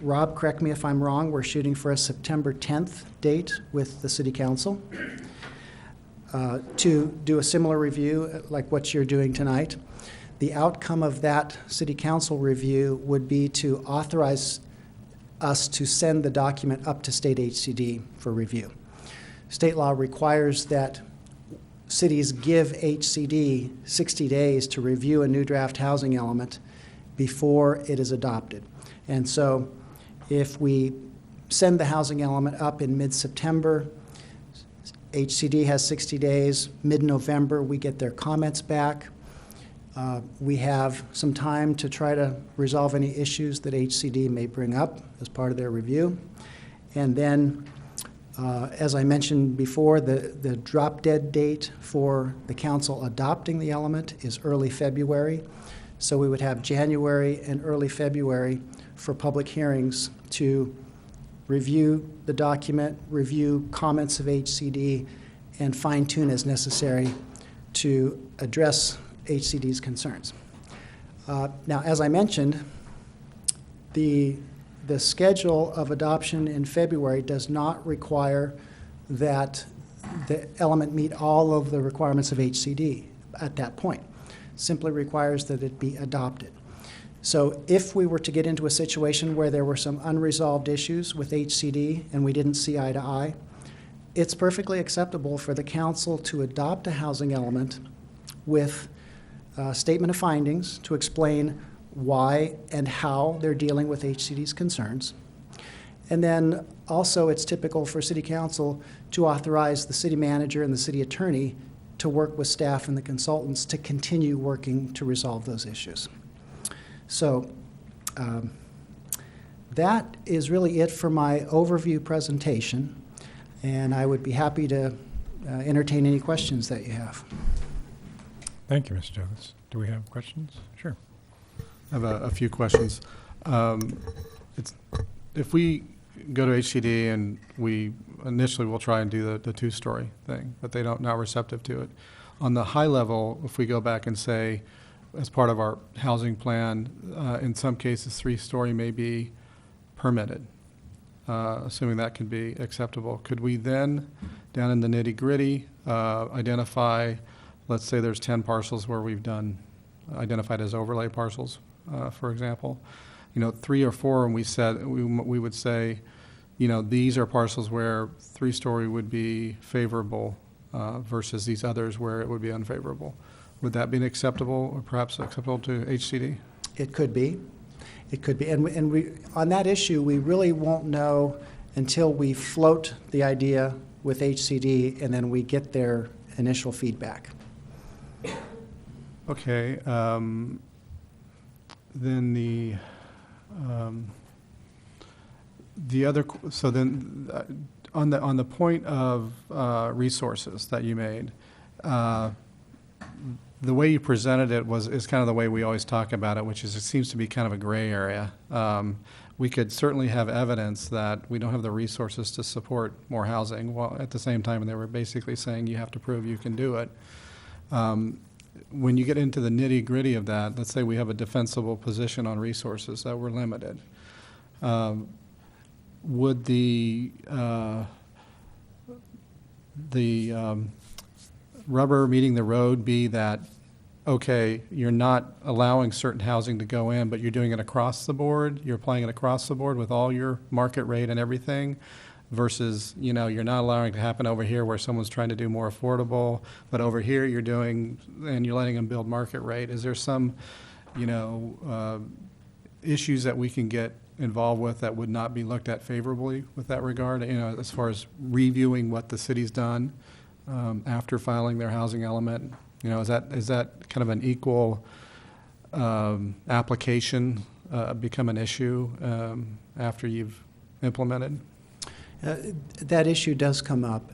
Rob, correct me if I'm wrong, we're shooting for a September 10th date with the City Council to do a similar review like what you're doing tonight. The outcome of that City Council review would be to authorize us to send the document up to state HCD for review. State law requires that cities give HCD 60 days to review a new draft housing element before it is adopted. And so if we send the housing element up in mid-September, HCD has 60 days. Mid-November, we get their comments back. We have some time to try to resolve any issues that HCD may bring up as part of their review. And then, as I mentioned before, the drop-dead date for the council adopting the element is early February. So we would have January and early February for public hearings to review the document, review comments of HCD, and fine-tune as necessary to address HCD's concerns. Now, as I mentioned, the schedule of adoption in February does not require that the element meet all of the requirements of HCD at that point. Simply requires that it be adopted. So if we were to get into a situation where there were some unresolved issues with HCD and we didn't see eye to eye, it's perfectly acceptable for the council to adopt a housing element with a statement of findings to explain why and how they're dealing with HCD's concerns. And then also it's typical for city council to authorize the city manager and the city attorney to work with staff and the consultants to continue working to resolve those issues. So that is really it for my overview presentation, and I would be happy to entertain any questions that you have. Thank you, Mr. Douglas. Do we have questions? Sure. I have a few questions. If we go to HCD and we initially will try and do the two-story thing, but they not receptive to it. On the high level, if we go back and say, as part of our housing plan, in some cases, three-story may be permitted, assuming that can be acceptable. Could we then, down in the nitty-gritty, identify, let's say there's 10 parcels where we've identified as overlay parcels, for example. 3 or 4, and we would say, these are parcels where three-story would be favorable versus these others where it would be unfavorable. Would that be acceptable, or perhaps acceptable to HCD? It could be. It could be. And we, on that issue, we really won't know until we float the idea with HCD and then we get their initial feedback. Okay. Then the other, so then on the point of resources that you made, the way you presented it is kind of the way we always talk about it, which is it seems to be kind of a gray area. We could certainly have evidence that we don't have the resources to support more housing, while at the same time they were basically saying you have to prove you can do it. When you get into the nitty-gritty of that, let's say we have a defensible position on resources that we're limited. Would the rubber meeting the road be that, okay, you're not allowing certain housing to go in, but you're doing it across the board, you're applying it across the board with all your market rate and everything, versus, you're not allowing it to happen over here where someone's trying to do more affordable, but over here you're doing, and you're letting them build market rate. Is there some, issues that we can get involved with that would not be looked at favorably with that regard, as far as reviewing what the city's done after filing their housing element? Is that kind of an equal application become an issue after you've implemented? That issue does come up.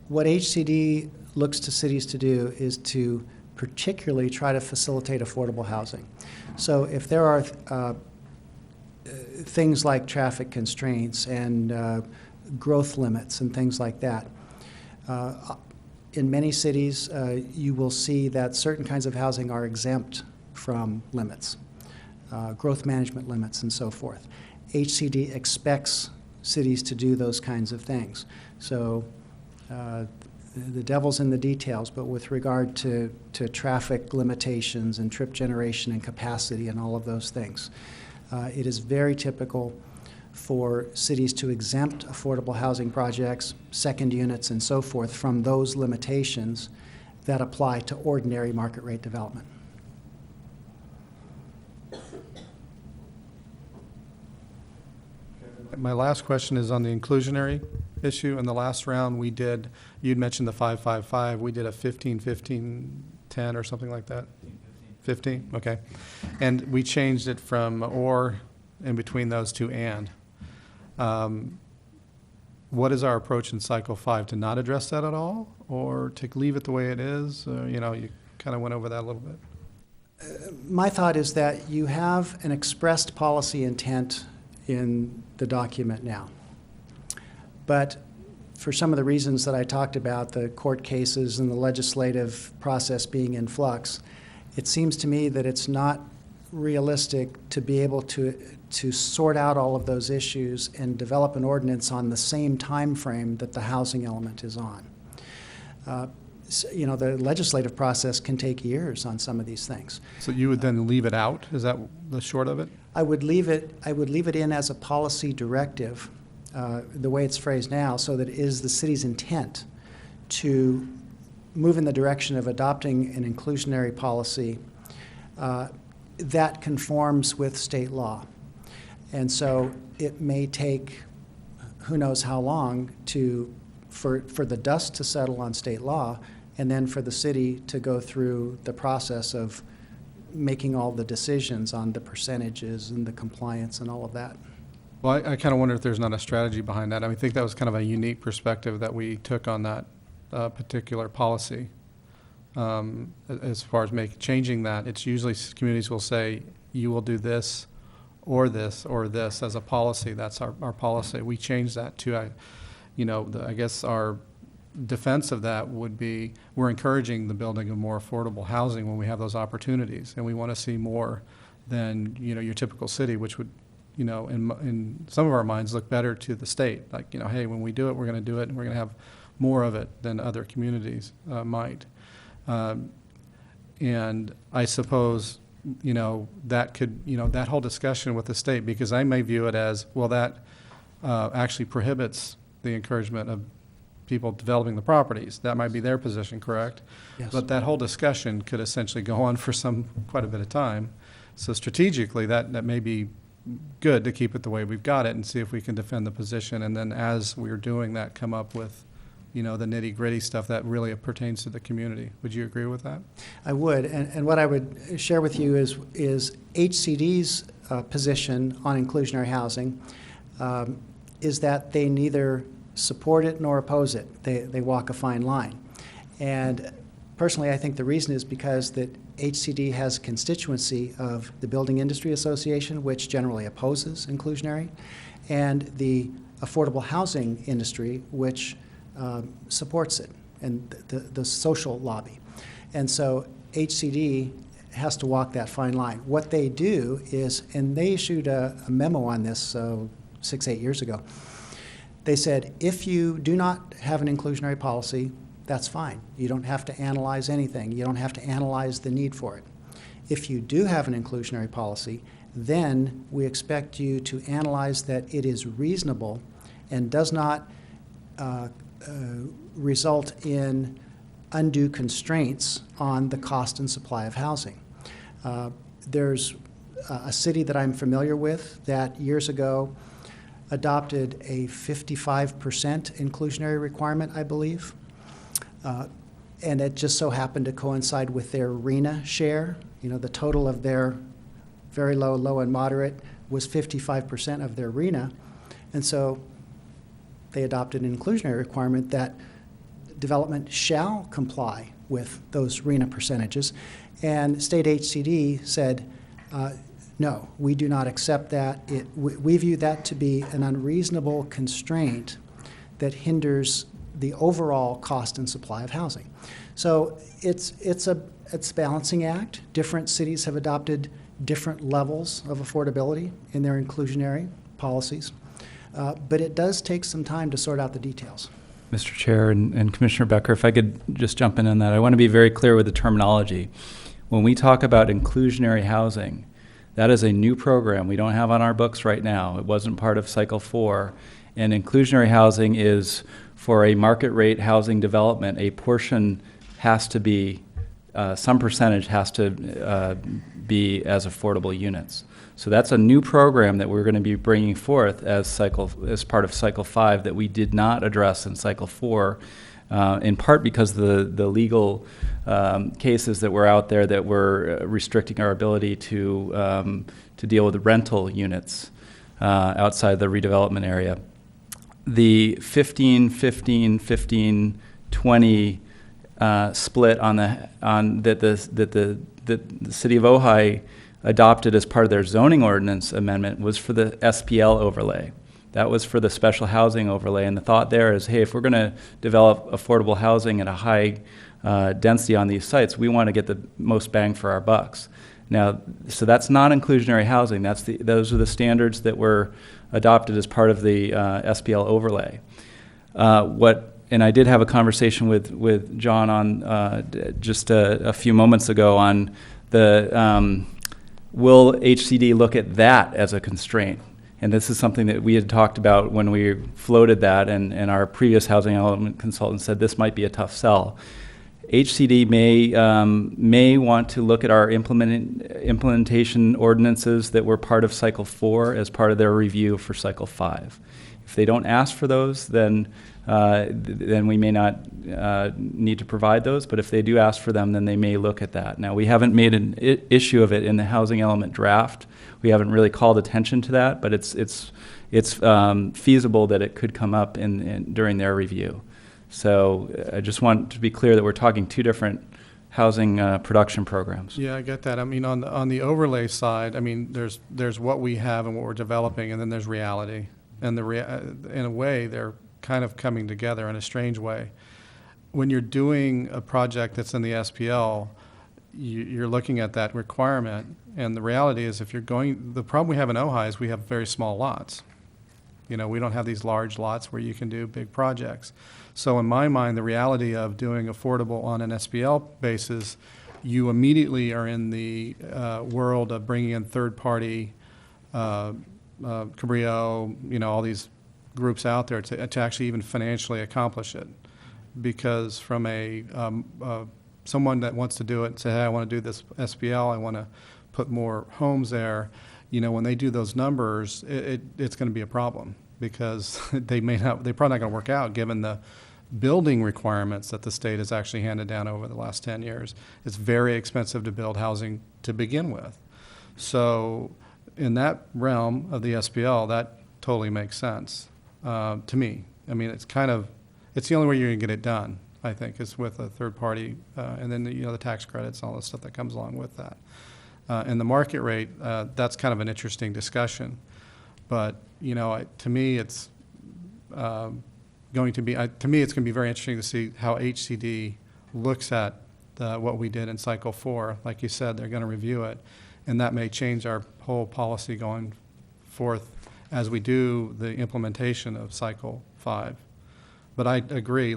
What HCD looks to cities to do is to particularly try to facilitate affordable housing. So if there are things like traffic constraints and growth limits and things like that, in many cities, you will see that certain kinds of housing are exempt from limits, growth management limits and so forth. HCD expects cities to do those kinds of things. So the devil's in the details, but with regard to traffic limitations and trip generation and capacity and all of those things, it is very typical for cities to exempt affordable housing projects, second units, and so forth from those limitations that apply to ordinary market rate development. My last question is on the inclusionary issue. In the last round, you'd mentioned the 5-5-5. We did a 15-15-10 or something like that. 15, okay. And we changed it from or in between those two and. What is our approach in cycle 5, to not address that at all, or to leave it the way it is? You kind of went over that a little bit. My thought is that you have an expressed policy intent in the document now. But for some of the reasons that I talked about, the court cases and the legislative process being in flux, it seems to me that it's not realistic to be able to sort out all of those issues and develop an ordinance on the same time frame that the housing element is on. The legislative process can take years on some of these things. So you would then leave it out? Is that the short of it? I would leave it in as a policy directive, the way it's phrased now, so that it is the city's intent to move in the direction of adopting an inclusionary policy that conforms with state law. And so it may take who knows how long for the dust to settle on state law, and then for the city to go through the process of making all the decisions on the percentages and the compliance and all of that. Well, I kind of wonder if there's not a strategy behind that. I think that was kind of a unique perspective that we took on that particular policy. As far as changing that, it's usually communities will say, you will do this or this or this as a policy. That's our policy. We changed that to, I guess our defense of that would be we're encouraging the building of more affordable housing when we have those opportunities, and we want to see more than your typical city, which would in some of our minds look better to the state. Like, hey, when we do it, we're going to do it, and we're going to have more of it than other communities might. And I suppose that could that whole discussion with the state, because I may view it as, well, that actually prohibits the encouragement of people developing the properties. That might be their position, correct? Yes. But that whole discussion could essentially go on for quite a bit of time. So strategically, that may be good to keep it the way we've got it and see if we can defend the position. And then as we're doing that, come up with, the nitty-gritty stuff that really pertains to the community. Would you agree with that? I would, and what I would share with you is HCD's position on inclusionary housing is that they neither support it nor oppose it. They walk a fine line. And personally, I think the reason is because that HCD has a constituency of the Building Industry Association, which generally opposes inclusionary, and the affordable housing industry, which supports it, and the social lobby. And so HCD has to walk that fine line. What they do is, and they issued a memo on this 6-8 years ago, they said, if you do not have an inclusionary policy, that's fine. You don't have to analyze anything. You don't have to analyze the need for it. If you do have an inclusionary policy, then we expect you to analyze that it is reasonable and does not result in undue constraints on the cost and supply of housing. There's a city that I'm familiar with that years ago adopted a 55% inclusionary requirement, I believe. And it just so happened to coincide with their RENA share. The total of their very low, low, and moderate was 55% of their RENA. And so they adopted an inclusionary requirement that development shall comply with those RENA percentages. And state HCD said, no, we do not accept that. We view that to be an unreasonable constraint that hinders the overall cost and supply of housing. So it's a balancing act. Different cities have adopted different levels of affordability in their inclusionary policies. But it does take some time to sort out the details. Mr. Chair and Commissioner Becker, if I could just jump in on that. I want to be very clear with the terminology. When we talk about inclusionary housing, that is a new program we don't have on our books right now. It wasn't part of Cycle 4. And inclusionary housing is for a market rate housing development. A portion has to be, some percentage has to be as affordable units. So that's a new program that we're going to be bringing forth as part of Cycle 5 that we did not address in Cycle 4, in part because the legal cases that were out there that were restricting our ability to deal with rental units outside the redevelopment area. The 15-15-15-20 split that the city of Ojai adopted as part of their zoning ordinance amendment was for the SPL overlay. That was for the special housing overlay. And the thought there is, hey, if we're going to develop affordable housing at a high density on these sites, we want to get the most bang for our bucks. Now, so that's non-inclusionary housing. Those are the standards that were adopted as part of the SPL overlay. And I did have a conversation with John on just a few moments ago on the will HCD look at that as a constraint? And this is something that we had talked about when we floated that, and our previous housing element consultant said this might be a tough sell. HCD may want to look at our implementation ordinances that were part of Cycle 4 as part of their review for Cycle 5. If they don't ask for those, then we may not need to provide those. But if they do ask for them, then they may look at that. Now, we haven't made an issue of it in the housing element draft. We haven't really called attention to that, but it's feasible that it could come up during their review. So I just want to be clear that we're talking two different housing production programs. Yeah, I get that. I mean, on the overlay side, I mean, there's what we have and what we're developing, and then there's reality. And in a way, they're kind of coming together in a strange way. When you're doing a project that's in the SPL, you're looking at that requirement, and the reality is the problem we have in Ojai is we have very small lots. You know, we don't have these large lots where you can do big projects. So in my mind, the reality of doing affordable on an SPL basis, you immediately are in the world of bringing in third-party, Cabrillo, you know, all these groups out there to actually even financially accomplish it. Because from someone that wants to do it and say, hey, I want to do this SPL, I want to put more homes there, you know, when they do those numbers, it's going to be a problem because they're probably not going to work out given the building requirements that the state has actually handed down over the last 10 years. It's very expensive to build housing to begin with. So in that realm of the SPL, that totally makes sense to me. I mean, it's the only way you're going to get it done, I think, is with a third party, and then the tax credits, all the stuff that comes along with that. And the market rate, that's kind of an interesting discussion. But, to me, it's going to be very interesting to see how HCD looks at what we did in Cycle 4. Like you said, they're going to review it, and that may change our whole policy going forth as we do the implementation of Cycle 5. But I agree,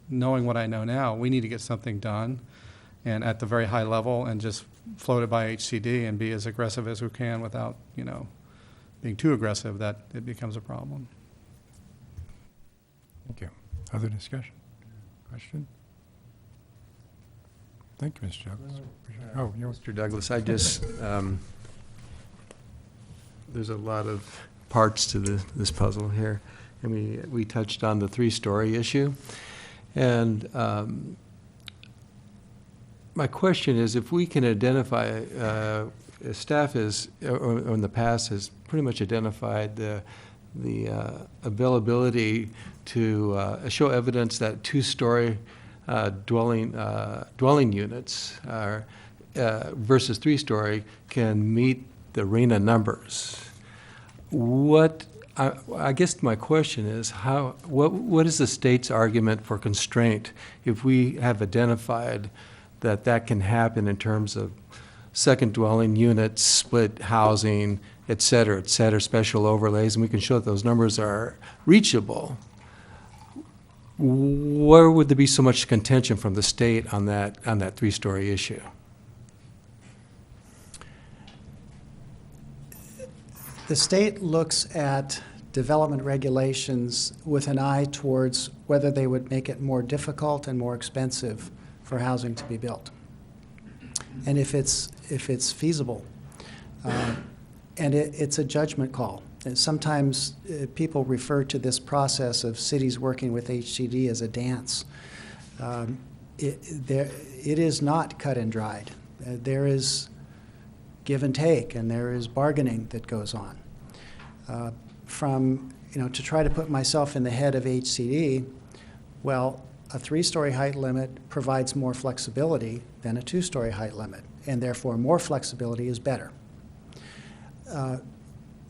knowing what I know now, we need to get something done and at the very high level and just float it by HCD and be as aggressive as we can without, being too aggressive that it becomes a problem. Thank you. Other discussion? Question? Thank you, Mr. Douglas. Mr. Douglas, I just, there's a lot of parts to this puzzle here. And we touched on the three-story issue. And my question is, if we can identify, staff is, or in the past has pretty much identified the availability to show evidence that two-story dwelling units versus three-story can meet the RENA numbers. I guess my question is, what is the state's argument for constraint if we have identified that can happen in terms of second dwelling units, split housing, et cetera, special overlays, and we can show that those numbers are reachable? Where would there be so much contention from the state on that three-story issue? The state looks at development regulations with an eye towards whether they would make it more difficult and more expensive for housing to be built. And if it's feasible. And it's a judgment call. And sometimes people refer to this process of cities working with HCD as a dance. It is not cut and dried. There is give and take, and there is bargaining that goes on. To try to put myself in the head of HCD, well, a three-story height limit provides more flexibility than a two-story height limit. and therefore more flexibility is better.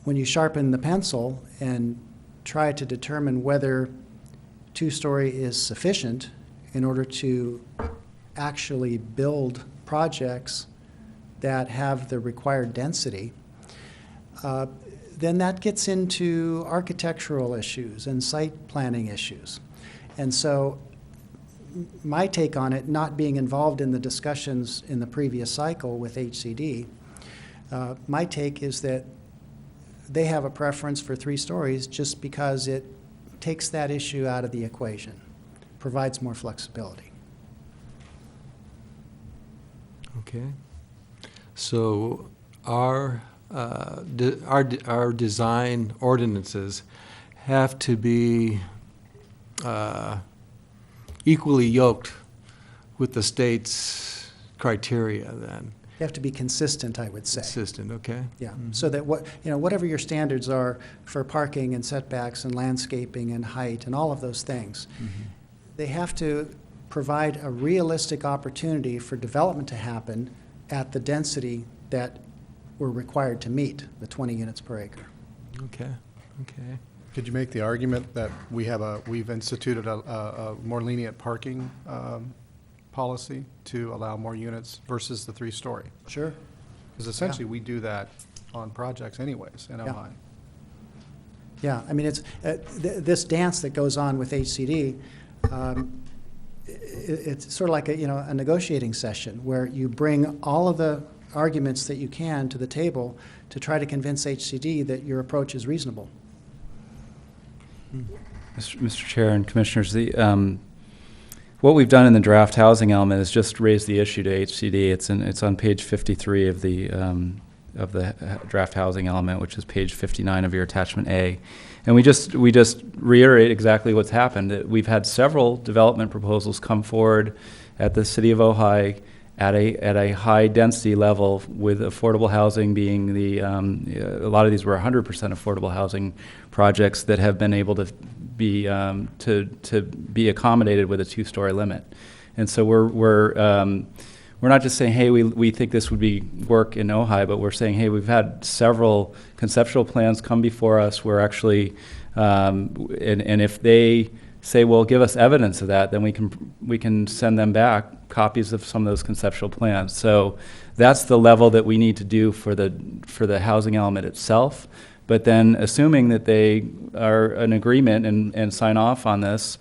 When you sharpen the pencil and try to determine whether two-story is sufficient in order to actually build projects that have the required density, then that gets into architectural issues and site planning issues. And so my take on it, not being involved in the discussions in the previous cycle with HCD, my take is that they have a preference for 3 stories just because it takes that issue out of the equation, provides more flexibility. Okay. So our design ordinances have to be equally yoked with the state's criteria then. You have to be consistent, I would say. Consistent, okay. Yeah, so that whatever your standards are for parking and setbacks and landscaping and height and all of those things, they have to provide a realistic opportunity for development to happen at the density that we're required to meet, the 20 units per acre. Okay, okay. Could you make the argument that we've instituted a more lenient parking policy to allow more units versus the 3-story? Sure. Because essentially we do that on projects anyways in Ojai. Yeah, I mean, it's this dance that goes on with HCD. It's sort of like a negotiating session where you bring all of the arguments that you can to the table to try to convince HCD that your approach is reasonable. Mr. Chair and Commissioners, what we've done in the draft housing element is just raise the issue to HCD. It's on page 53 of the draft housing element, which is page 59 of your attachment A. And we just reiterate exactly what's happened. We've had several development proposals come forward at the City of Ojai at a high density level, with affordable housing being a lot of these were 100% affordable housing projects that have been able to be accommodated with a 2-story limit. And so we're not just saying, hey, we think this would work in Ojai, but we're saying, hey, we've had several conceptual plans come before us. We're actually, and if they say, well, give us evidence of that, then we can send them back copies of some of those conceptual plans. So that's the level that we need to do for the housing element itself. But then, assuming that they are in agreement and sign off on this,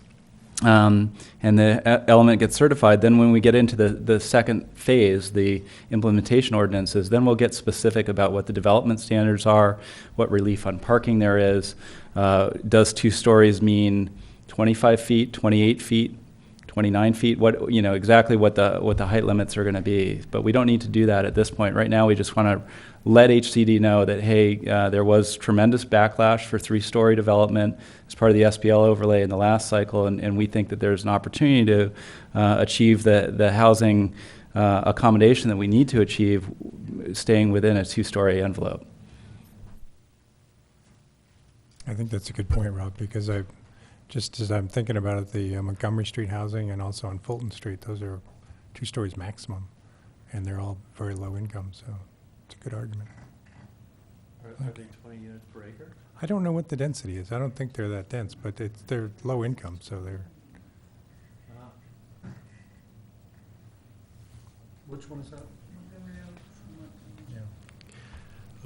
and the element gets certified, then when we get into the second phase, the implementation ordinances, then we'll get specific about what the development standards are, what relief on parking there is. Does 2 stories mean 25 feet, 28 feet, 29 feet? Exactly what the height limits are going to be. But we don't need to do that at this point. Right now, we just want to let HCD know that, hey, there was tremendous backlash for 3-story development as part of the SPL overlay in the last cycle, and we think that there's an opportunity to achieve the housing accommodation that we need to achieve, staying within a 2-story envelope. I think that's a good point, Rob, because just as I'm thinking about it, the Montgomery Street housing and also on Fulton Street, those are 2 stories maximum, and they're all very low income, so it's a good argument. Are they 20 units per acre? I don't know what the density is. I don't think they're that dense, but they're low income, so they're. Which one is that? Yeah.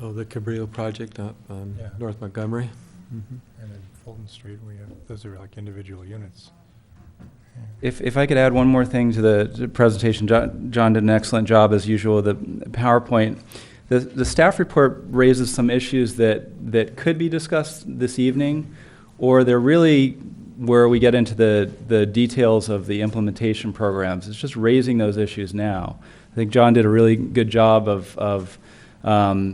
Oh, the Cabrillo project up on North Montgomery. And then Fulton Street, those are like individual units. If I could add one more thing to the presentation, John did an excellent job as usual. The PowerPoint, the staff report raises some issues that could be discussed this evening, or they're really where we get into the details of the implementation programs. It's just raising those issues now. I think John did a really good job of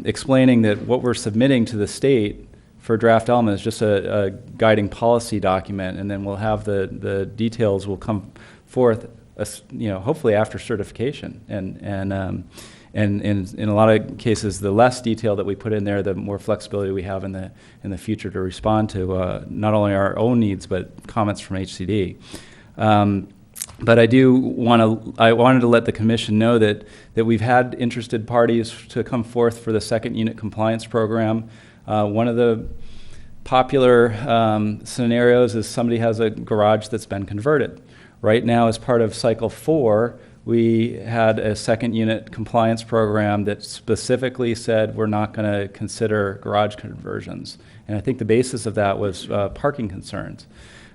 explaining that what we're submitting to the state for draft element is just a guiding policy document, and then we'll have the details will come forth, hopefully after certification. And in a lot of cases, the less detail that we put in there, the more flexibility we have in the future to respond to not only our own needs but comments from HCD. But I wanted to let the commission know that we've had interested parties to come forth for the second unit compliance program. One of the popular scenarios is somebody has a garage that's been converted. Right now, as part of cycle 4, we had a second unit compliance program that specifically said we're not going to consider garage conversions. And I think the basis of that was parking concerns.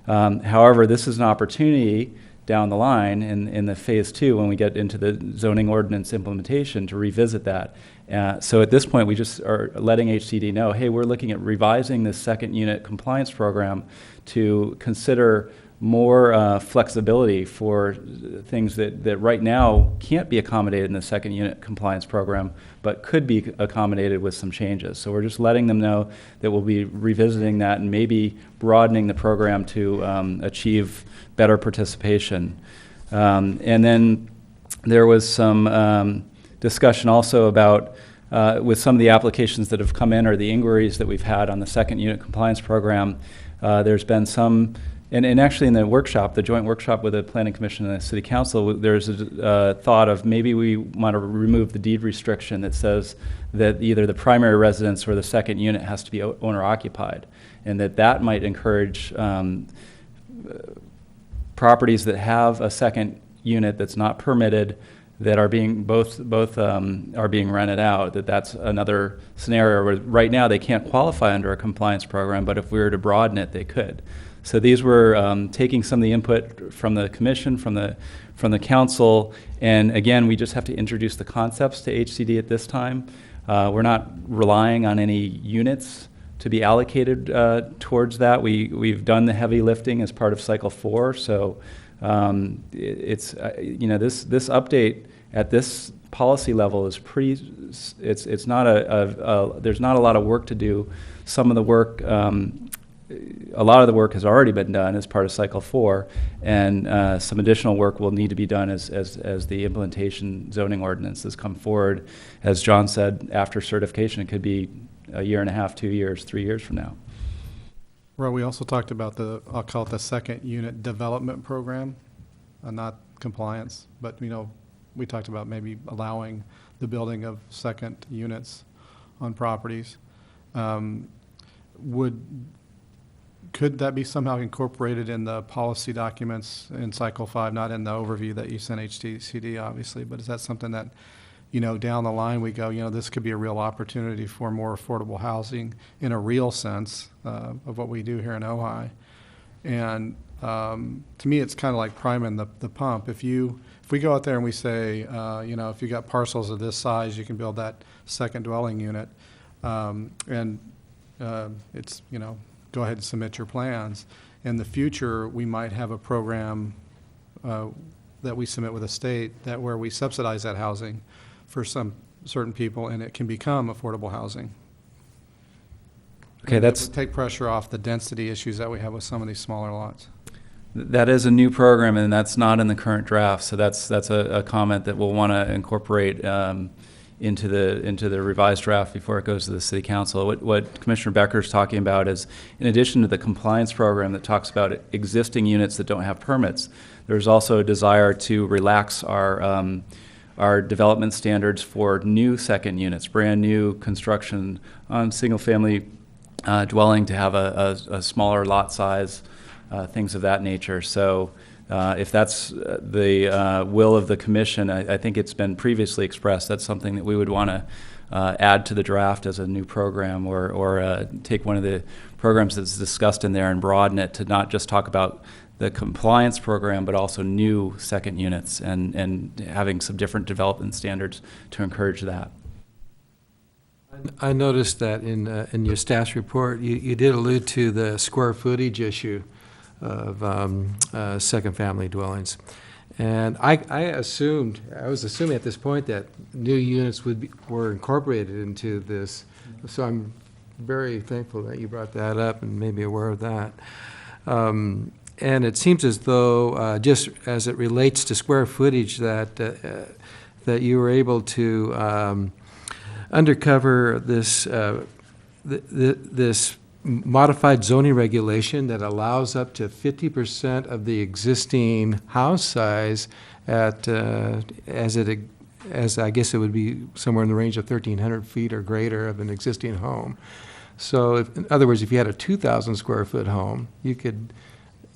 However, this is an opportunity down the line in the phase 2 when we get into the zoning ordinance implementation to revisit that. So at this point, we just are letting HCD know, hey, we're looking at revising this second unit compliance program to consider more flexibility for things that right now can't be accommodated in the second unit compliance program, but could be accommodated with some changes. So we're just letting them know that we'll be revisiting that and maybe broadening the program to achieve better participation. And then there was some discussion also about with some of the applications that have come in or the inquiries that we've had on the second unit compliance program, there's been some. And actually in the workshop, the joint workshop with the Planning Commission and the City Council, there's a thought of maybe we want to remove the deed restriction that says that either the primary residence or the second unit has to be owner occupied, and that might encourage properties that have a second unit that's not permitted that are being both are being rented out. That's another scenario where right now they can't qualify under a compliance program, but if we were to broaden it, they could. So these were taking some of the input from the commission, from the council, and again, we just have to introduce the concepts to HCD at this time. We're not relying on any units to be allocated towards that. We've done the heavy lifting as part of cycle 4, so it's this update at this policy level is pretty. It's not there's not a lot of work to do. Some of the work. A lot of the work has already been done as part of cycle 4, and some additional work will need to be done as the implementation zoning ordinances come forward. As John said, after certification, it could be a year and a half, 2 years, 3 years from now. Well, we also talked about I'll call it the second unit development program, not compliance, but we talked about maybe allowing the building of second units on properties. Could that be somehow incorporated in the policy documents in cycle 5, not in the overview that you sent HTCD, obviously, but is that something that, down the line we go, this could be a real opportunity for more affordable housing in a real sense of what we do here in Ojai? And to me, it's kind of like priming the pump. If we go out there and we say, if you got parcels of this size, you can build that second dwelling unit, and it's, go ahead and submit your plans. In the future, we might have a program that we submit with the state where we subsidize that housing for some certain people, and it can become affordable housing. Okay, and that's it would take pressure off the density issues that we have with some of these smaller lots. That is a new program, and that's not in the current draft. So that's a comment that we'll want to incorporate into the revised draft before it goes to the City Council. What Commissioner Becker is talking about is, in addition to the compliance program that talks about existing units that don't have permits, there's also a desire to relax our development standards for new second units, brand new construction on single-family dwelling, to have a smaller lot size, things of that nature. So. If that's the will of the commission, I think it's been previously expressed, that's something that we would want to add to the draft as a new program, or take one of the programs that's discussed in there and broaden it to not just talk about the compliance program, but also new second units and having some different development standards to encourage that. I noticed that in your staff's report, you did allude to the square footage issue of second-family dwellings, and I was assuming at this point that new units were incorporated into this. So I'm very thankful that you brought that up and made me aware of that. And it seems as though, just as it relates to square footage, that you were able to undercover this modified zoning regulation that allows up to 50% of the existing house size at, as I guess it would be somewhere in the range of 1,300 feet or greater of an existing home. So in other words, if you had a 2,000 square foot home, you could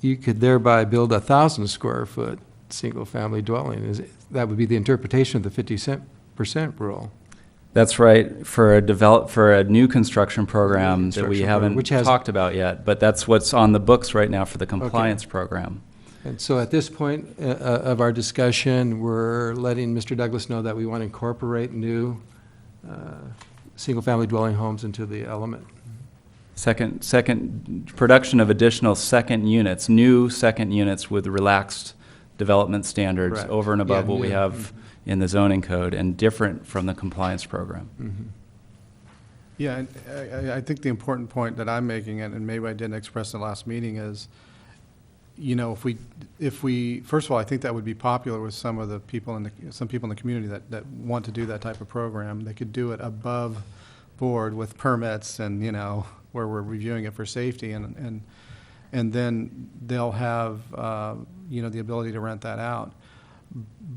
thereby build a 1,000 square foot single family dwelling. That would be the interpretation of the 50% rule. That's right, for a new construction program that we haven't talked about yet, but that's what's on the books right now for the compliance program. And so at this point of our discussion, we're letting Mr. Douglas know that we want to incorporate new single-family dwelling homes into the element. Second production of additional new second units with relaxed development standards. Correct. Over and above what we new. have in the zoning code and different from the compliance program. Mm-hmm. Yeah, and I think the important point that I'm making, and maybe I didn't express in the last meeting, is, you know, if we first of all, I think that would be popular with some of the people some people in the community that want to do that type of program. They could do it above board with permits and, you know, where we're reviewing it for safety, and then they'll have, you know, the ability to rent that out.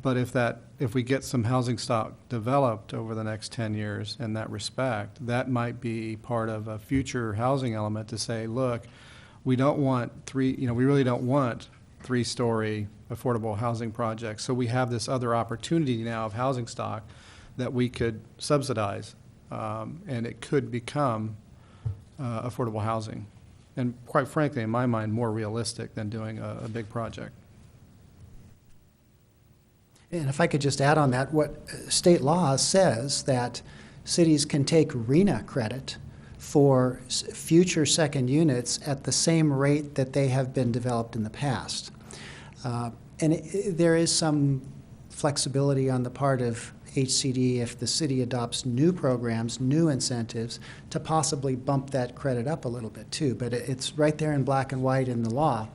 But if we get some housing stock developed over the next 10 years in that respect, that might be part of a future housing element to say, look, we don't want we really don't want 3-story affordable housing projects. So we have this other opportunity now of housing stock that we could subsidize, and it could become affordable housing. And quite frankly, in my mind, more realistic than doing a big project. And if I could just add on that, what state law says that cities can take RENA credit for future second units at the same rate that they have been developed in the past. There is some flexibility on the part of HCD if the city adopts new programs, new incentives, to possibly bump that credit up a little bit too. But it's right there in black and white in the law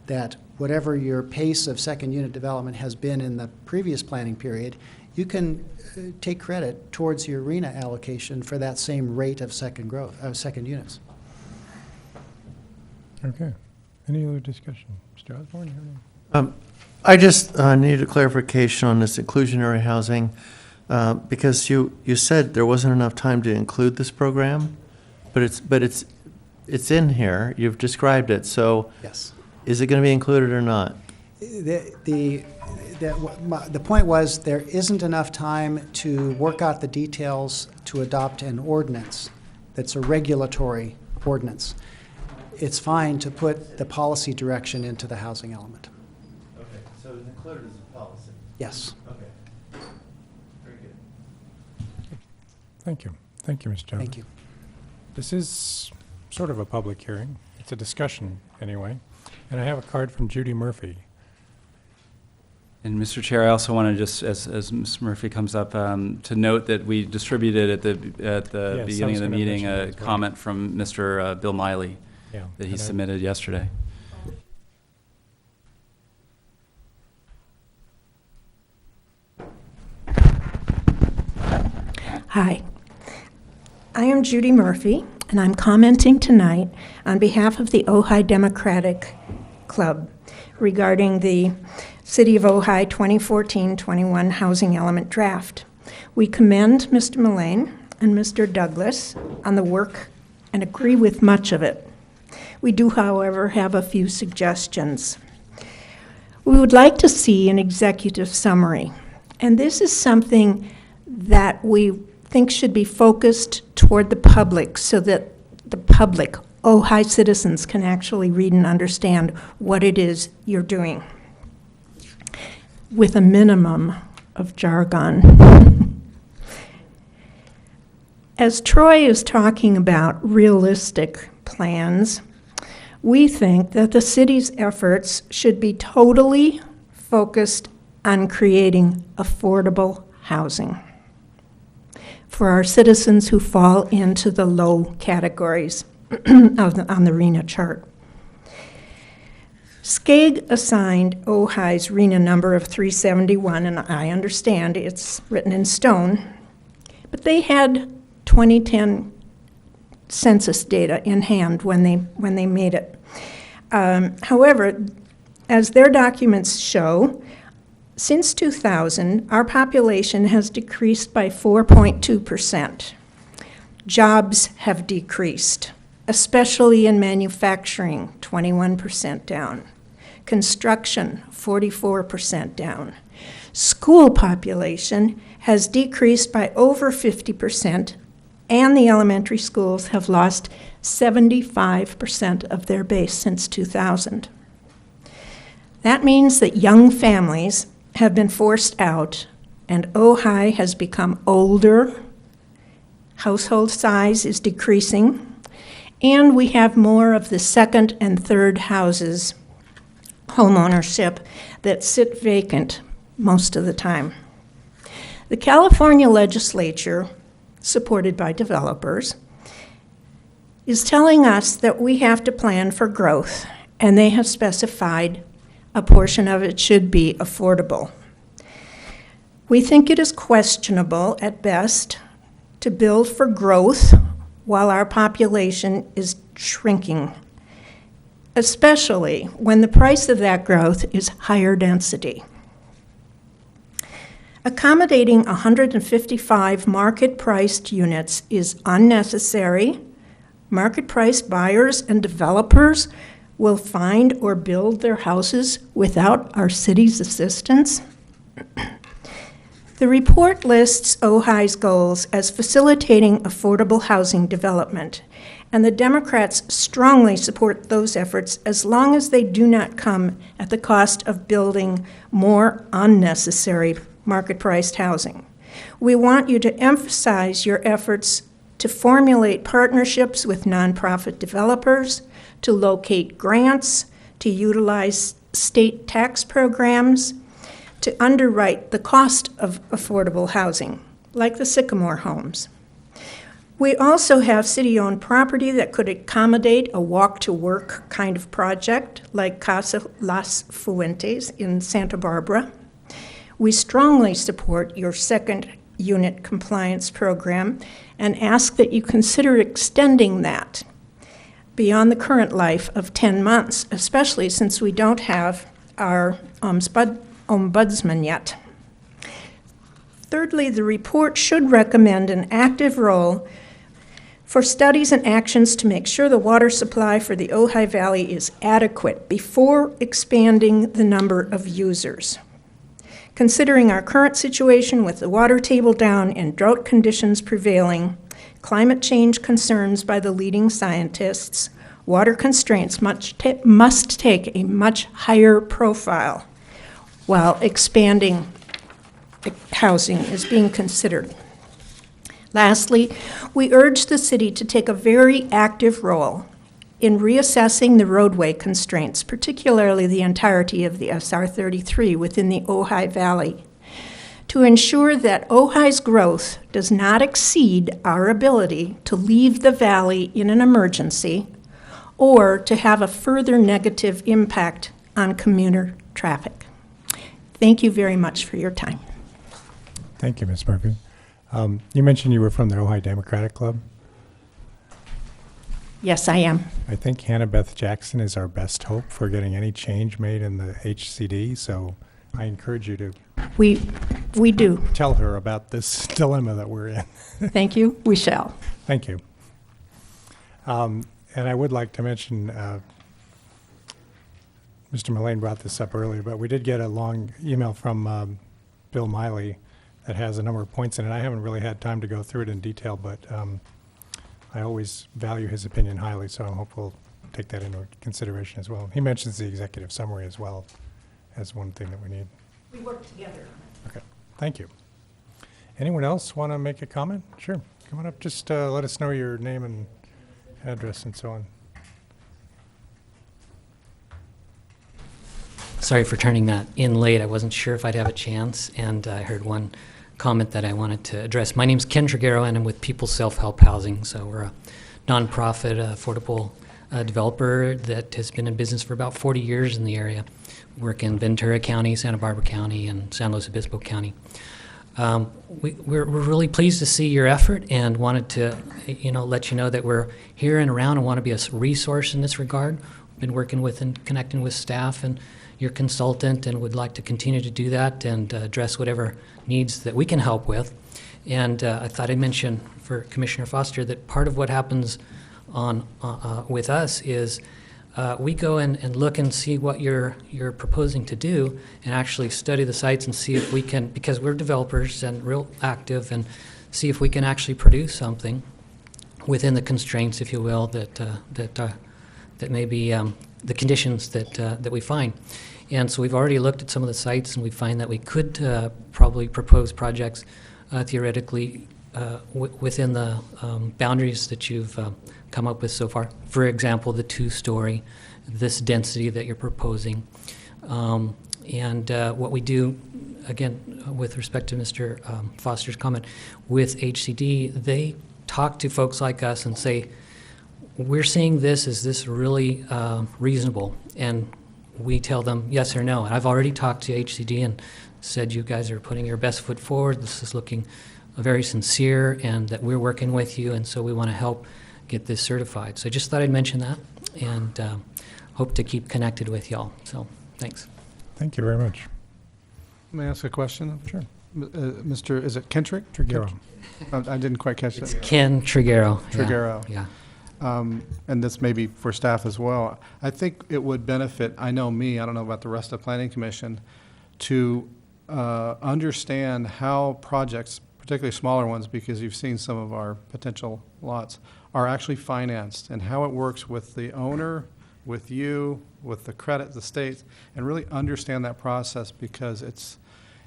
that whatever your pace of second unit development has been in the previous planning period, you can take credit towards your RENA allocation for that same rate of second units. Okay. Any other discussion? Mr. Osborne, you have any? I just need a clarification on this inclusionary housing, because you said there wasn't enough time to include this program, but it's in here. You've described it. So Yes. is it going to be included or not? The point was there isn't enough time to work out the details to adopt an ordinance that's a regulatory ordinance. It's fine to put the policy direction into the housing element. Okay, so it's included as a policy. Yes. Okay. Very good. Thank you. Thank you, Mr. Jones. Thank you. This is sort of a public hearing. It's a discussion, anyway. And I have a card from Judy Murphy. And Mr. Chair, I also want to just, as Ms. Murphy comes up, to note that we distributed at the Yes, I beginning was of the gonna meeting mention that a as well. comment from Mr. Bill Miley Yeah. that he and I- submitted yesterday. Hi, I am Judy Murphy, and I'm commenting tonight on behalf of the Ojai Democratic Club regarding the City of Ojai 2014-21 Housing Element Draft. We commend Mr. Mullane and Mr. Douglas on the work and agree with much of it. We do, however, have a few suggestions. We would like to see an executive summary, and this is something that we think should be focused toward the public so that the public, Ojai citizens, can actually read and understand what it is you're doing with a minimum of jargon. As Troy is talking about realistic plans, we think that the city's efforts should be totally focused on creating affordable housing for our citizens who fall into the low categories on the RENA chart. SCAG assigned Ojai's RENA number of 371, and I understand it's written in stone, but they had 2010 census data in hand when they made it. However, as their documents show, since 2000, our population has decreased by 4.2%. Jobs have decreased, especially in manufacturing, 21% down. Construction, 44% down. School population has decreased by over 50%, and the elementary schools have lost 75% of their base since 2000. That means that young families have been forced out, and Ojai has become older, household size is decreasing, and we have more of the second and third houses, home ownership, that sit vacant most of the time. The California legislature, supported by developers, is telling us that we have to plan for growth, and they have specified a portion of it should be affordable. We think it is questionable at best to build for growth while our population is shrinking, especially when the price of that growth is higher density. Accommodating 155 market-priced units is unnecessary. Market-price buyers and developers will find or build their houses without our city's assistance. The report lists Ojai's goals as facilitating affordable housing development, and the Democrats strongly support those efforts as long as they do not come at the cost of building more unnecessary market-priced housing. We want you to emphasize your efforts to formulate partnerships with nonprofit developers, to locate grants, to utilize state tax programs, to underwrite the cost of affordable housing, like the Sycamore homes. We also have city-owned property that could accommodate a walk-to-work kind of project, like Casa Las Fuentes in Santa Barbara. We strongly support your second unit compliance program and ask that you consider extending that beyond the current life of 10 months, especially since we don't have our ombudsman yet. Thirdly, the report should recommend an active role for studies and actions to make sure the water supply for the Ojai Valley is adequate before expanding the number of users. Considering our current situation with the water table down and drought conditions prevailing, climate change concerns by the leading scientists, water constraints must take a much higher profile while expanding housing is being considered. Lastly, we urge the city to take a very active role in reassessing the roadway constraints, particularly the entirety of the SR 33 within the Ojai Valley, to ensure that Ojai's growth does not exceed our ability to leave the valley in an emergency or to have a further negative impact on commuter traffic. Thank you very much for your time. Thank you, Ms. Murphy. You mentioned you were from the Ojai Democratic Club. Yes, I am. I think Hannah Beth Jackson is our best hope for getting any change made in the HCD, so I encourage you to We do. tell her about this dilemma that we're in. Thank you. We shall. Thank you. And I would like to mention, Mr. Mullane brought this up earlier, but we did get a long email from Bill Miley that has a number of points in it. I haven't really had time to go through it in detail, but I always value his opinion highly, so I hope we'll take that into consideration as well. He mentions the executive summary as well as one thing that we need. We work together. Okay, thank you. Anyone else want to make a comment? Sure, come on up, just let us know your name and address and so on. Sorry for turning that in late. I wasn't sure if I'd have a chance, and I heard one comment that I wanted to address. My name's Ken Triguero, and I'm with People's Self-Help Housing. So we're a nonprofit, affordable developer that has been in business for about 40 years in the area. We work in Ventura County, Santa Barbara County, and San Luis Obispo County. we're really pleased to see your effort and wanted to, let you know that we're here and around and want to be a resource in this regard. We've been working with and connecting with staff and your consultant and would like to continue to do that and address whatever needs that we can help with. And I thought I'd mention for Commissioner Foster that part of what happens on with us is we go and look and see what you're proposing to do and actually study the sites and see if we can, because we're developers and real active, and see if we can actually produce something within the constraints, if you will, that may be the conditions that we find. And so we've already looked at some of the sites, and we find that we could probably propose projects theoretically within the boundaries that you've come up with so far. For example, the 2-story, this density that you're proposing. And what we do, again, with respect to Mr. Foster's comment, with HCD, they talk to folks like us and say, we're seeing this, is this really reasonable? And we tell them yes or no. And I've already talked to HCD and said, you guys are putting your best foot forward. This is looking very sincere, and that we're working with you, and so we want to help get this certified. So I just thought I'd mention that, and hope to keep connected with y'all. So thanks. Thank you very much. May I ask a question? Sure. Mr., is it Kentrick? Triguero. I didn't quite catch It's that. Ken Triguero. Triguero. Yeah. And this may be for staff as well. I think it would benefit, I know me, I don't know about the rest of the Planning Commission, to understand how projects, particularly smaller ones, because you've seen some of our potential lots, are actually financed, and how it works with the owner, with you, with the credit, the states, and really understand that process, because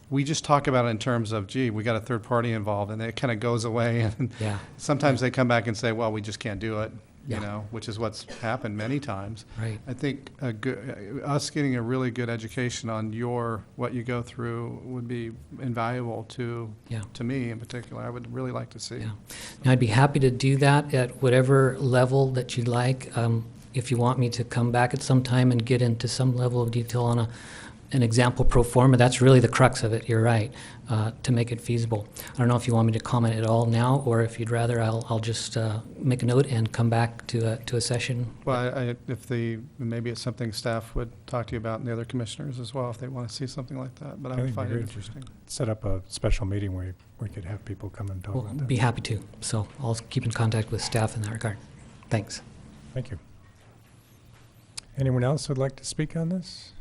we just talk about it in terms of, gee, we got a third party involved, and it kind of goes away, and Yeah. sometimes they come back and say, well, we just can't do it, Yeah. which is what's happened many times. Right. I think us getting a really good education on what you go through would be invaluable to me in particular. I would really like to see. Yeah. Now, I'd be happy to do that at whatever level that you'd like. If you want me to come back at some time and get into some level of detail on an example pro forma, that's really the crux of it, you're right, to make it feasible. I don't know if you want me to comment at all now, or if you'd rather I'll just make a note and come back to a session. Well, maybe it's something staff would talk to you about, and the other commissioners as well, if they want to see something like that, but I would think find it'd it be great. interesting. Set up a special meeting where we could have people come and talk We'll about that. be happy to. So I'll keep in contact with staff in that regard. Thanks. Thank you. Anyone else would like to speak on this?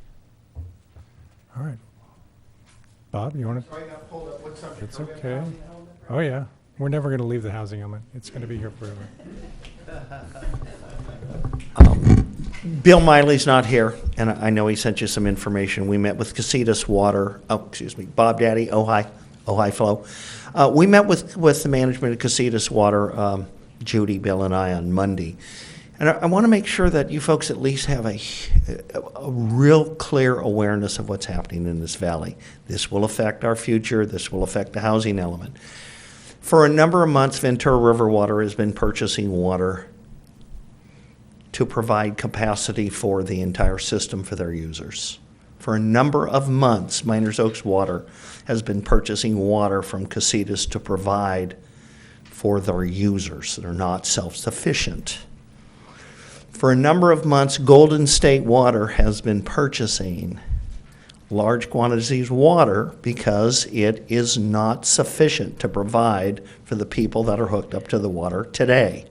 All right. Bob, you want to? Sorry, I got pulled up. What subject? It's Are we on okay. housing element? Oh, yeah. We're never going to leave the housing element. It's going to be here forever. Bill Miley's not here, and I know he sent you some information. We met with Casitas Water, Bob Daddy, Ojai Flow. We met with the management of Casitas Water, Judy, Bill, and I on Monday. And I want to make sure that you folks at least have a real clear awareness of what's happening in this valley. This will affect our future. This will affect the housing element. For a number of months, Ventura River Water has been purchasing water to provide capacity for the entire system for their users. For a number of months, Miners Oaks Water has been purchasing water from Casitas to provide for their users. They're not self-sufficient. For a number of months, Golden State Water has been purchasing large quantities of water because it is not sufficient to provide for the people that are hooked up to the water today.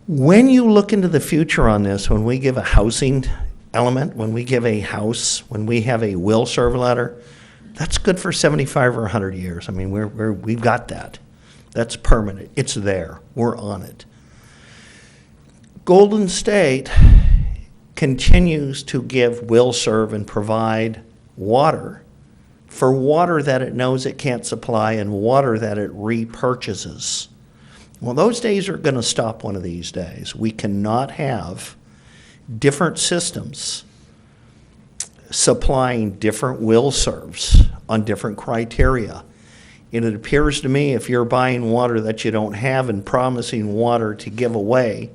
When you look into the future on this, when we give a housing element, when we give a house, when we have a will serve letter, that's good for 75 or 100 years. I mean, we've got that. That's permanent. It's there. We're on it. Golden State continues to give, will serve, and provide water for water that it knows it can't supply and water that it repurchases. Well, those days are going to stop one of these days. We cannot have different systems supplying different will serves on different criteria. And it appears to me if you're buying water that you don't have and promising water to give away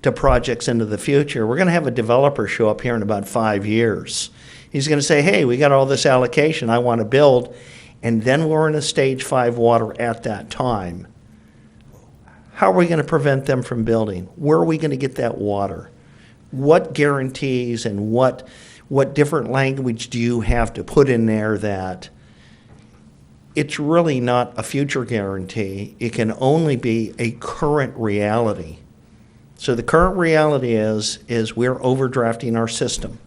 to projects into the future, we're going to have a developer show up here in about 5 years. He's going to say, hey, we got all this allocation I want to build, and then we're in a stage 5 water at that time, how are we going to prevent them from building? Where are we going to get that water? What guarantees and what different language do you have to put in there that it's really not a future guarantee? It can only be a current reality. So the current reality is we're overdrafting our system.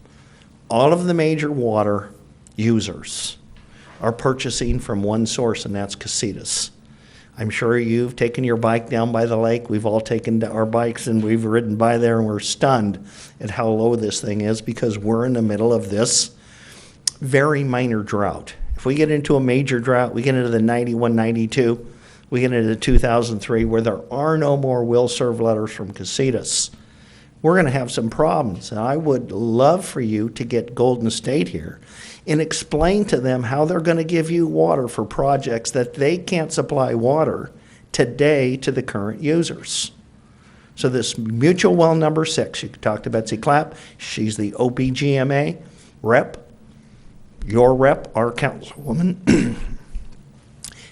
All of the major water users are purchasing from one source, and that's Casitas. I'm sure you've taken your bike down by the lake. We've all taken our bikes and we've ridden by there, and we're stunned at how low this thing is because we're in the middle of this very minor drought. If we get into a major drought, we get into the 91, 92, we get into 2003 where there are no more will serve letters from Casitas, we're going to have some problems. And I would love for you to get Golden State here and explain to them how they're going to give you water for projects that they can't supply water today to the current users. So this mutual well number 6, you can talk to Betsy Clapp. She's the OPGMA rep, your rep, our councilwoman.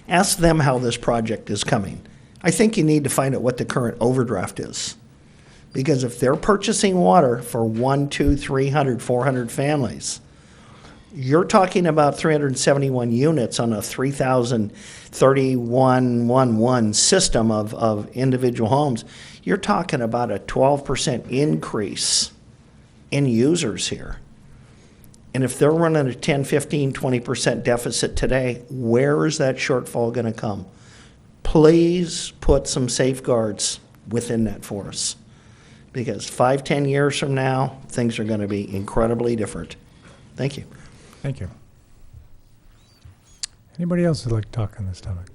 Ask them how this project is coming. I think you need to find out what the current overdraft is. Because if they're purchasing water for 100, 200, 300, 400 families, you're talking about 371 units on a 3,031 system of individual homes. You're talking about a 12% increase in users here. And if they're running a 10, 15, 20% deficit today, where is that shortfall going to come? Please put some safeguards within that for us. Because 5, 10 years from now, things are going to be incredibly different. Thank you. Thank you. Anybody else who'd like to talk on this topic?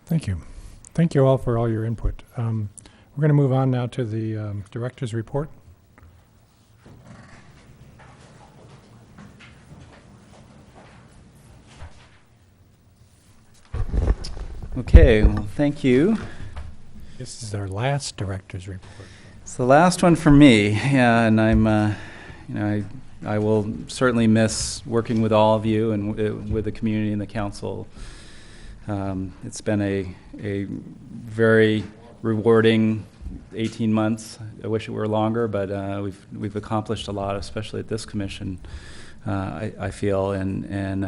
Thank you. Thank you all for all your input. We're going to move on now to the director's report. Okay, well, thank you. This is our last director's report. It's the last one for me, yeah, and I'm, I will certainly miss working with all of you and with the community and the council. It's been a very rewarding 18 months. I wish it were longer, but we've accomplished a lot, especially at this commission. I feel, and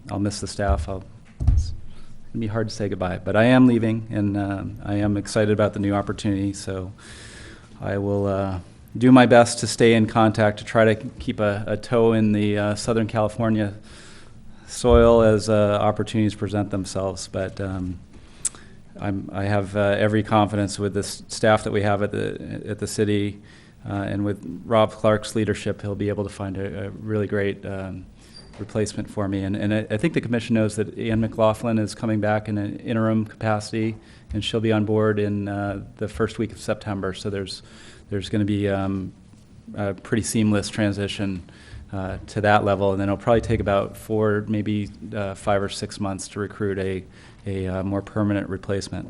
I'll miss the staff. It'd be hard to say goodbye, but I am leaving, and I am excited about the new opportunity, so I will do my best to stay in contact to try to keep a toe in the Southern California soil as opportunities present themselves. But I have every confidence with the staff that we have at the city, and with Rob Clark's leadership, he'll be able to find a really great replacement for me. And I think the commission knows that Ann McLaughlin is coming back in an interim capacity, and she'll be on board in the first week of September. So there's going to be a pretty seamless transition to that level, and then it'll probably take about 4, maybe 5 or 6 months to recruit a more permanent replacement.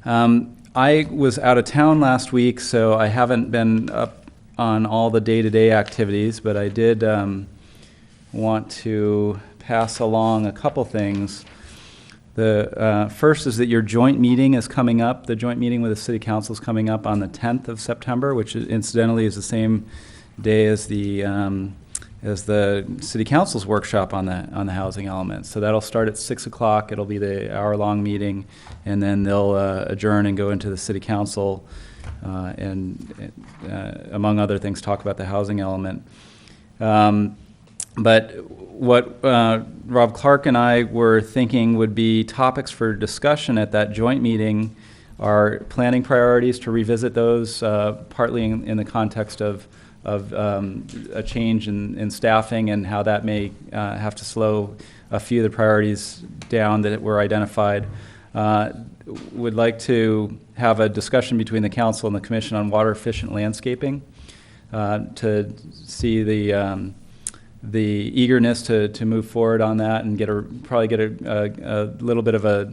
I was out of town last week, so I haven't been up on all the day-to-day activities, but I did want to pass along a couple things. The first is that your joint meeting is coming up. The joint meeting with the City Council is coming up on the 10th of September, which incidentally is the same day as the City Council's workshop on the housing element. So that'll start at 6 o'clock. It'll be the hour-long meeting, and then they'll adjourn and go into the City Council and among other things, talk about the housing element. But what Rob Clark and I were thinking would be topics for discussion at that joint meeting are planning priorities, to revisit those partly in the context of a change in staffing and how that may have to slow a few of the priorities down that were identified. Would like to have a discussion between the council and the commission on water efficient landscaping to see the eagerness to move forward on that, and probably get a little bit of a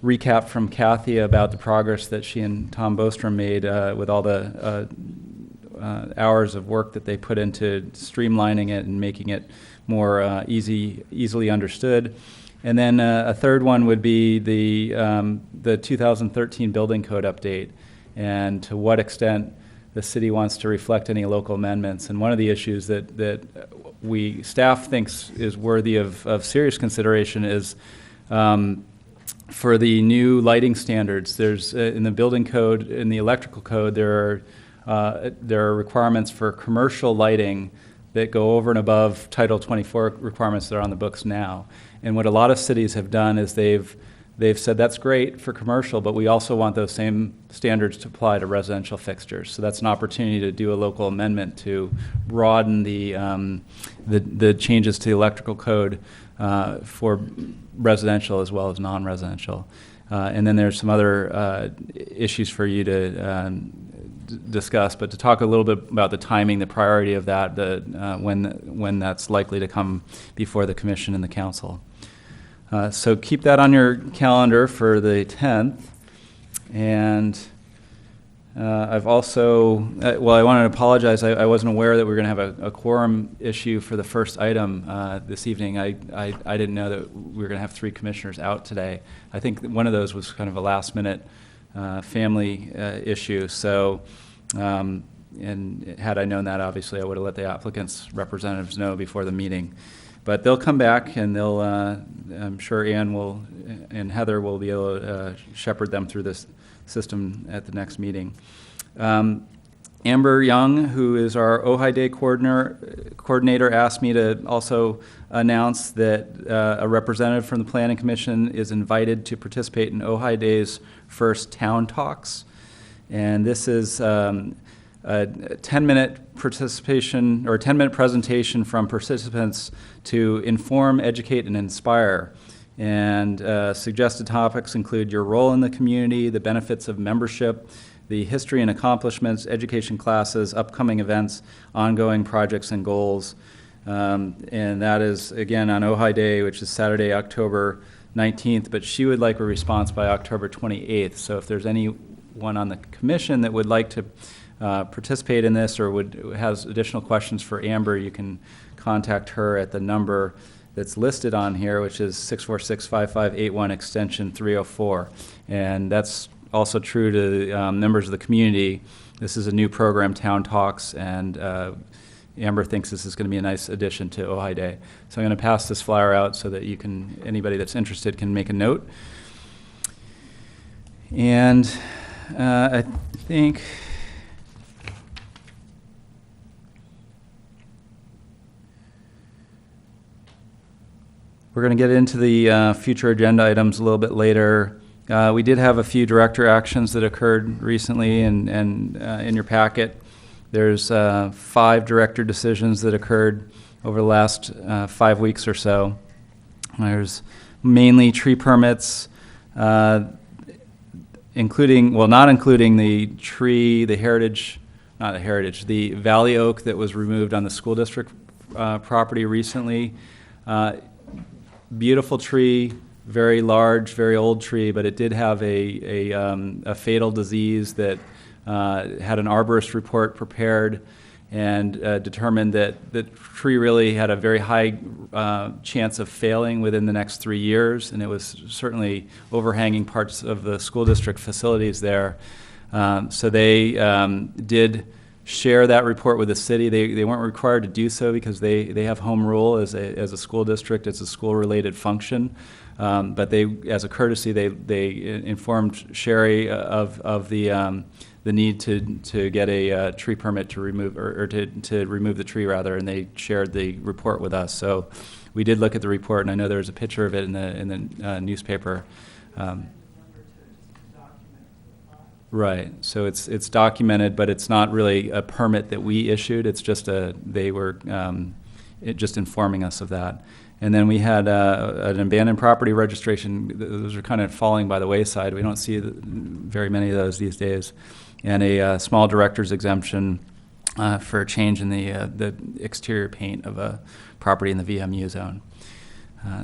recap from Kathy about the progress that she and Tom Bostrom made with all the hours of work that they put into streamlining it and making it more easily understood. And then a third one would be the 2013 building code update, and to what extent the city wants to reflect any local amendments. And one of the issues that staff thinks is worthy of serious consideration is for the new lighting standards. There's in the building code, in the electrical code, there are requirements for commercial lighting that go over and above Title 24 requirements that are on the books now. And what a lot of cities have done is they've said that's great for commercial, but we also want those same standards to apply to residential fixtures. So that's an opportunity to do a local amendment to broaden the changes to the electrical code for residential as well as non-residential. And then there's some other issues for you to discuss, but to talk a little bit about the timing, the priority of that, when that's likely to come before the commission and the council. So keep that on your calendar for the 10th. And I've also, I wanted to apologize. I wasn't aware that we were going to have a quorum issue for the first item this evening. I didn't know that we were going to have 3 commissioners out today. I think one of those was kind of a last-minute family issue. So, and had I known that, obviously, I would have let the applicants' representatives know before the meeting. But they'll come back, and they'll, I'm sure Ann and Heather will be able to shepherd them through this system at the next meeting. Amber Young, who is our Ojai Day coordinator, asked me to also announce that a representative from the Planning Commission is invited to participate in Ojai Day's first Town Talks. And this is a 10-minute participation or a 10-minute presentation from participants to inform, educate, and inspire. And suggested topics include your role in the community, the benefits of membership, the history and accomplishments, education classes, upcoming events, ongoing projects and goals. And that is, again, on Ojai Day, which is Saturday, October 19th, but she would like a response by October 28th. So if there's anyone on the commission that would like to participate in this or has additional questions for Amber, you can contact her at the number that's listed on here, which is 646-5581 extension 304. And that's also true to members of the community. This is a new program, Town Talks, and Amber thinks this is going to be a nice addition to Ojai Day. So I'm going to pass this flyer out so that anybody that's interested can make a note. And I think we're going to get into the future agenda items a little bit later. We did have a few director actions that occurred recently, and in your packet, there's 5 director decisions that occurred over the last 5 weeks or so. There's mainly tree permits, not including the valley oak that was removed on the school district property recently. Beautiful tree, very large, very old tree, but it did have a fatal disease that had an arborist report prepared and determined that the tree really had a very high chance of failing within the next 3 years, and it was certainly overhanging parts of the school district facilities there. So they did share that report with the city. They weren't required to do so because they have home rule as a school district. It's a school-related function. But they, as a courtesy, they informed Sherry of the need to get a tree permit to remove to remove the tree rather, and they shared the report with us. So we did look at the report, and I know there was a picture of it in the newspaper. Right. So it's documented, but it's not really a permit that we issued. It's just they were just informing us of that. And then we had an abandoned property registration. Those are kind of falling by the wayside. We don't see very many of those these days. And a small director's exemption for a change in the exterior paint of a property in the VMU zone.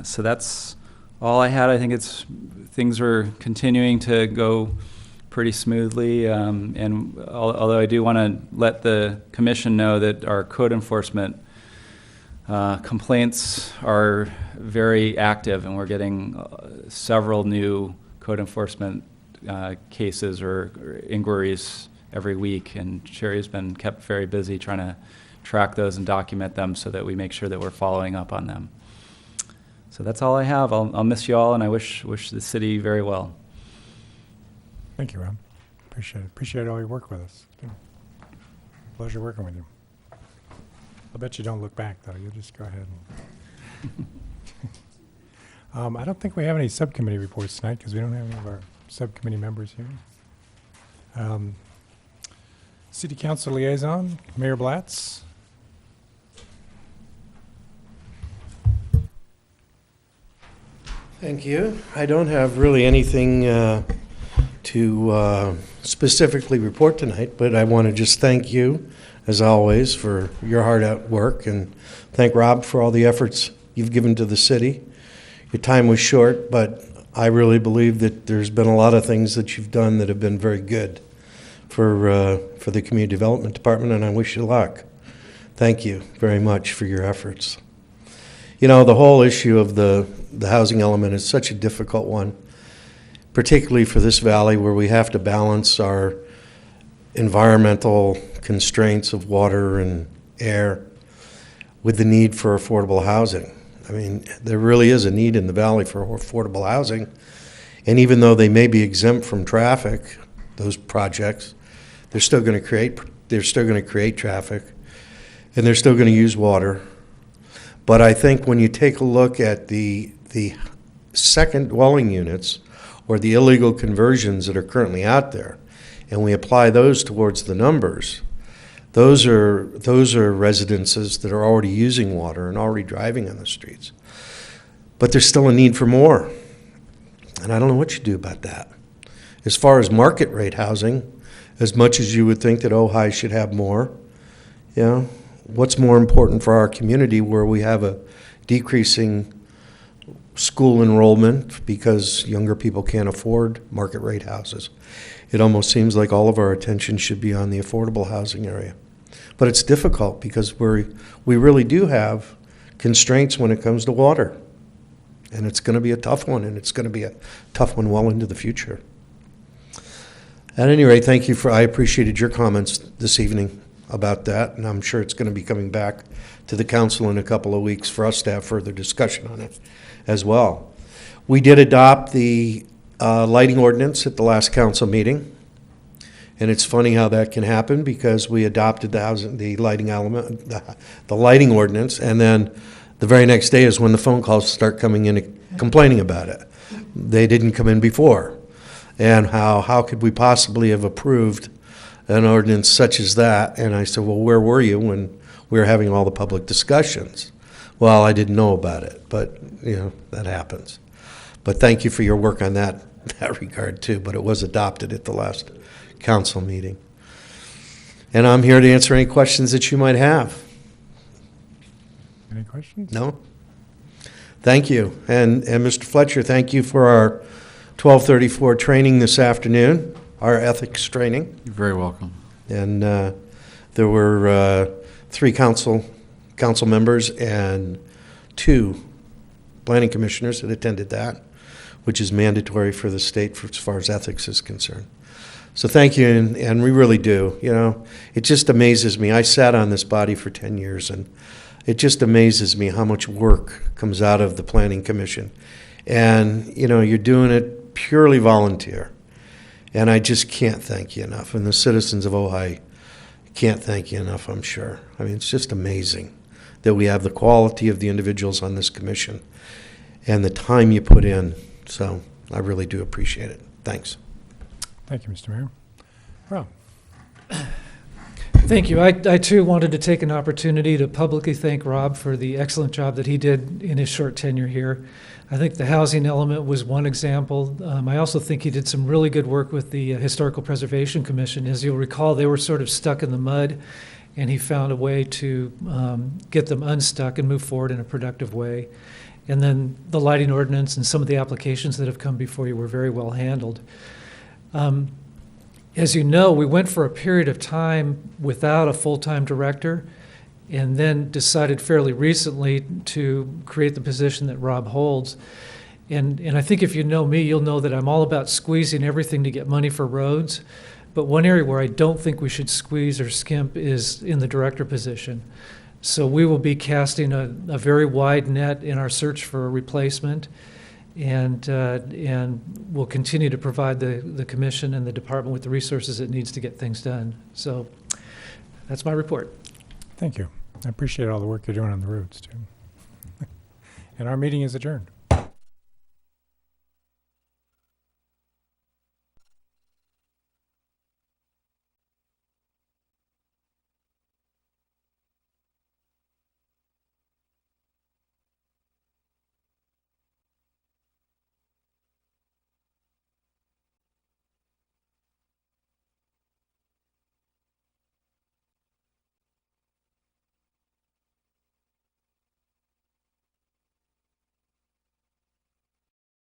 So that's all I had. I think things are continuing to go pretty smoothly. And although I do want to let the commission know that our code enforcement complaints are very active, and we're getting several new code enforcement cases or inquiries every week. And Sherry's been kept very busy trying to track those and document them so that we make sure that we're following up on them. So that's all I have. I'll miss you all, and I wish the city very well. Thank you, Rob. Appreciate it. Appreciate all your work with us. It's been a pleasure working with you. I'll bet you don't look back, though. You'll just go ahead. I don't think we have any subcommittee reports tonight because we don't have any of our subcommittee members here. City Council Liaison, Mayor Blatz. Thank you. I don't have really anything to specifically report tonight, but I want to just thank you, as always, for your hard out work, and thank Rob for all the efforts you've given to the city. Your time was short, but I really believe that there's been a lot of things that you've done that have been very good for the Community Development Department, and I wish you luck. Thank you very much for your efforts. You know, the whole issue of the housing element is such a difficult one, particularly for this valley where we have to balance our environmental constraints of water and air with the need for affordable housing. I mean, there really is a need in the valley for affordable housing, and even though they may be exempt from traffic, those projects, they're still going to create traffic, and they're still going to use water. But I think when you take a look at the second dwelling units or the illegal conversions that are currently out there, and we apply those towards the numbers, those are residences that are already using water and already driving on the streets. But there's still a need for more, and I don't know what you do about that. As far as market rate housing, as much as you would think that Ojai should have more, you know, what's more important for our community where we have a decreasing school enrollment because younger people can't afford market rate houses? It almost seems like all of our attention should be on the affordable housing area. But it's difficult because we really do have constraints when it comes to water. And it's going to be a tough one, and it's going to be a tough one well into the future. At any rate, thank you I appreciated your comments this evening about that, and I'm sure it's going to be coming back to the council in a couple of weeks for us to have further discussion on it as well. We did adopt the lighting ordinance at the last council meeting, and it's funny how that can happen because we adopted the lighting element, the lighting ordinance, and then the very next day is when the phone calls start coming in complaining about it. They didn't come in before, and how could we possibly have approved an ordinance such as that? And I said, well, where were you when we were having all the public discussions? Well, I didn't know about it, but you know, that happens. But thank you for your work on that regard too, but it was adopted at the last council meeting. And I'm here to answer any questions that you might have. Any questions? No? Thank you. And Mr. Fletcher, thank you for our 1234 training this afternoon, our ethics training. You're very welcome. And there were 3 council members and 2 planning commissioners that attended that, which is mandatory for the state as far as ethics is concerned. So thank you, and we really do. You know, it just amazes me. I sat on this body for 10 years, and it just amazes me how much work comes out of the Planning Commission. And, you know, you're doing it purely volunteer. And I just can't thank you enough. And the citizens of Ojai can't thank you enough, I'm sure. I mean, it's just amazing that we have the quality of the individuals on this commission and the time you put in. So I really do appreciate it. Thanks. Thank you, Mr. Mayor. Rob. Thank you. I too wanted to take an opportunity to publicly thank Rob for the excellent job that he did in his short tenure here. I think the housing element was one example. I also think he did some really good work with the Historical Preservation Commission. As you'll recall, they were sort of stuck in the mud, and he found a way to get them unstuck and move forward in a productive way. And then the lighting ordinance and some of the applications that have come before you were very well handled. As you know, we went for a period of time without a full-time director, and then decided fairly recently to create the position that Rob holds. And I think if you know me, you'll know that I'm all about squeezing everything to get money for roads. But one area where I don't think we should squeeze or skimp is in the director position. So we will be casting a very wide net in our search for a replacement, and we'll continue to provide the commission and the department with the resources it needs to get things done. So that's my report. Thank you. I appreciate all the work you're doing on the roads, too. And our meeting is adjourned.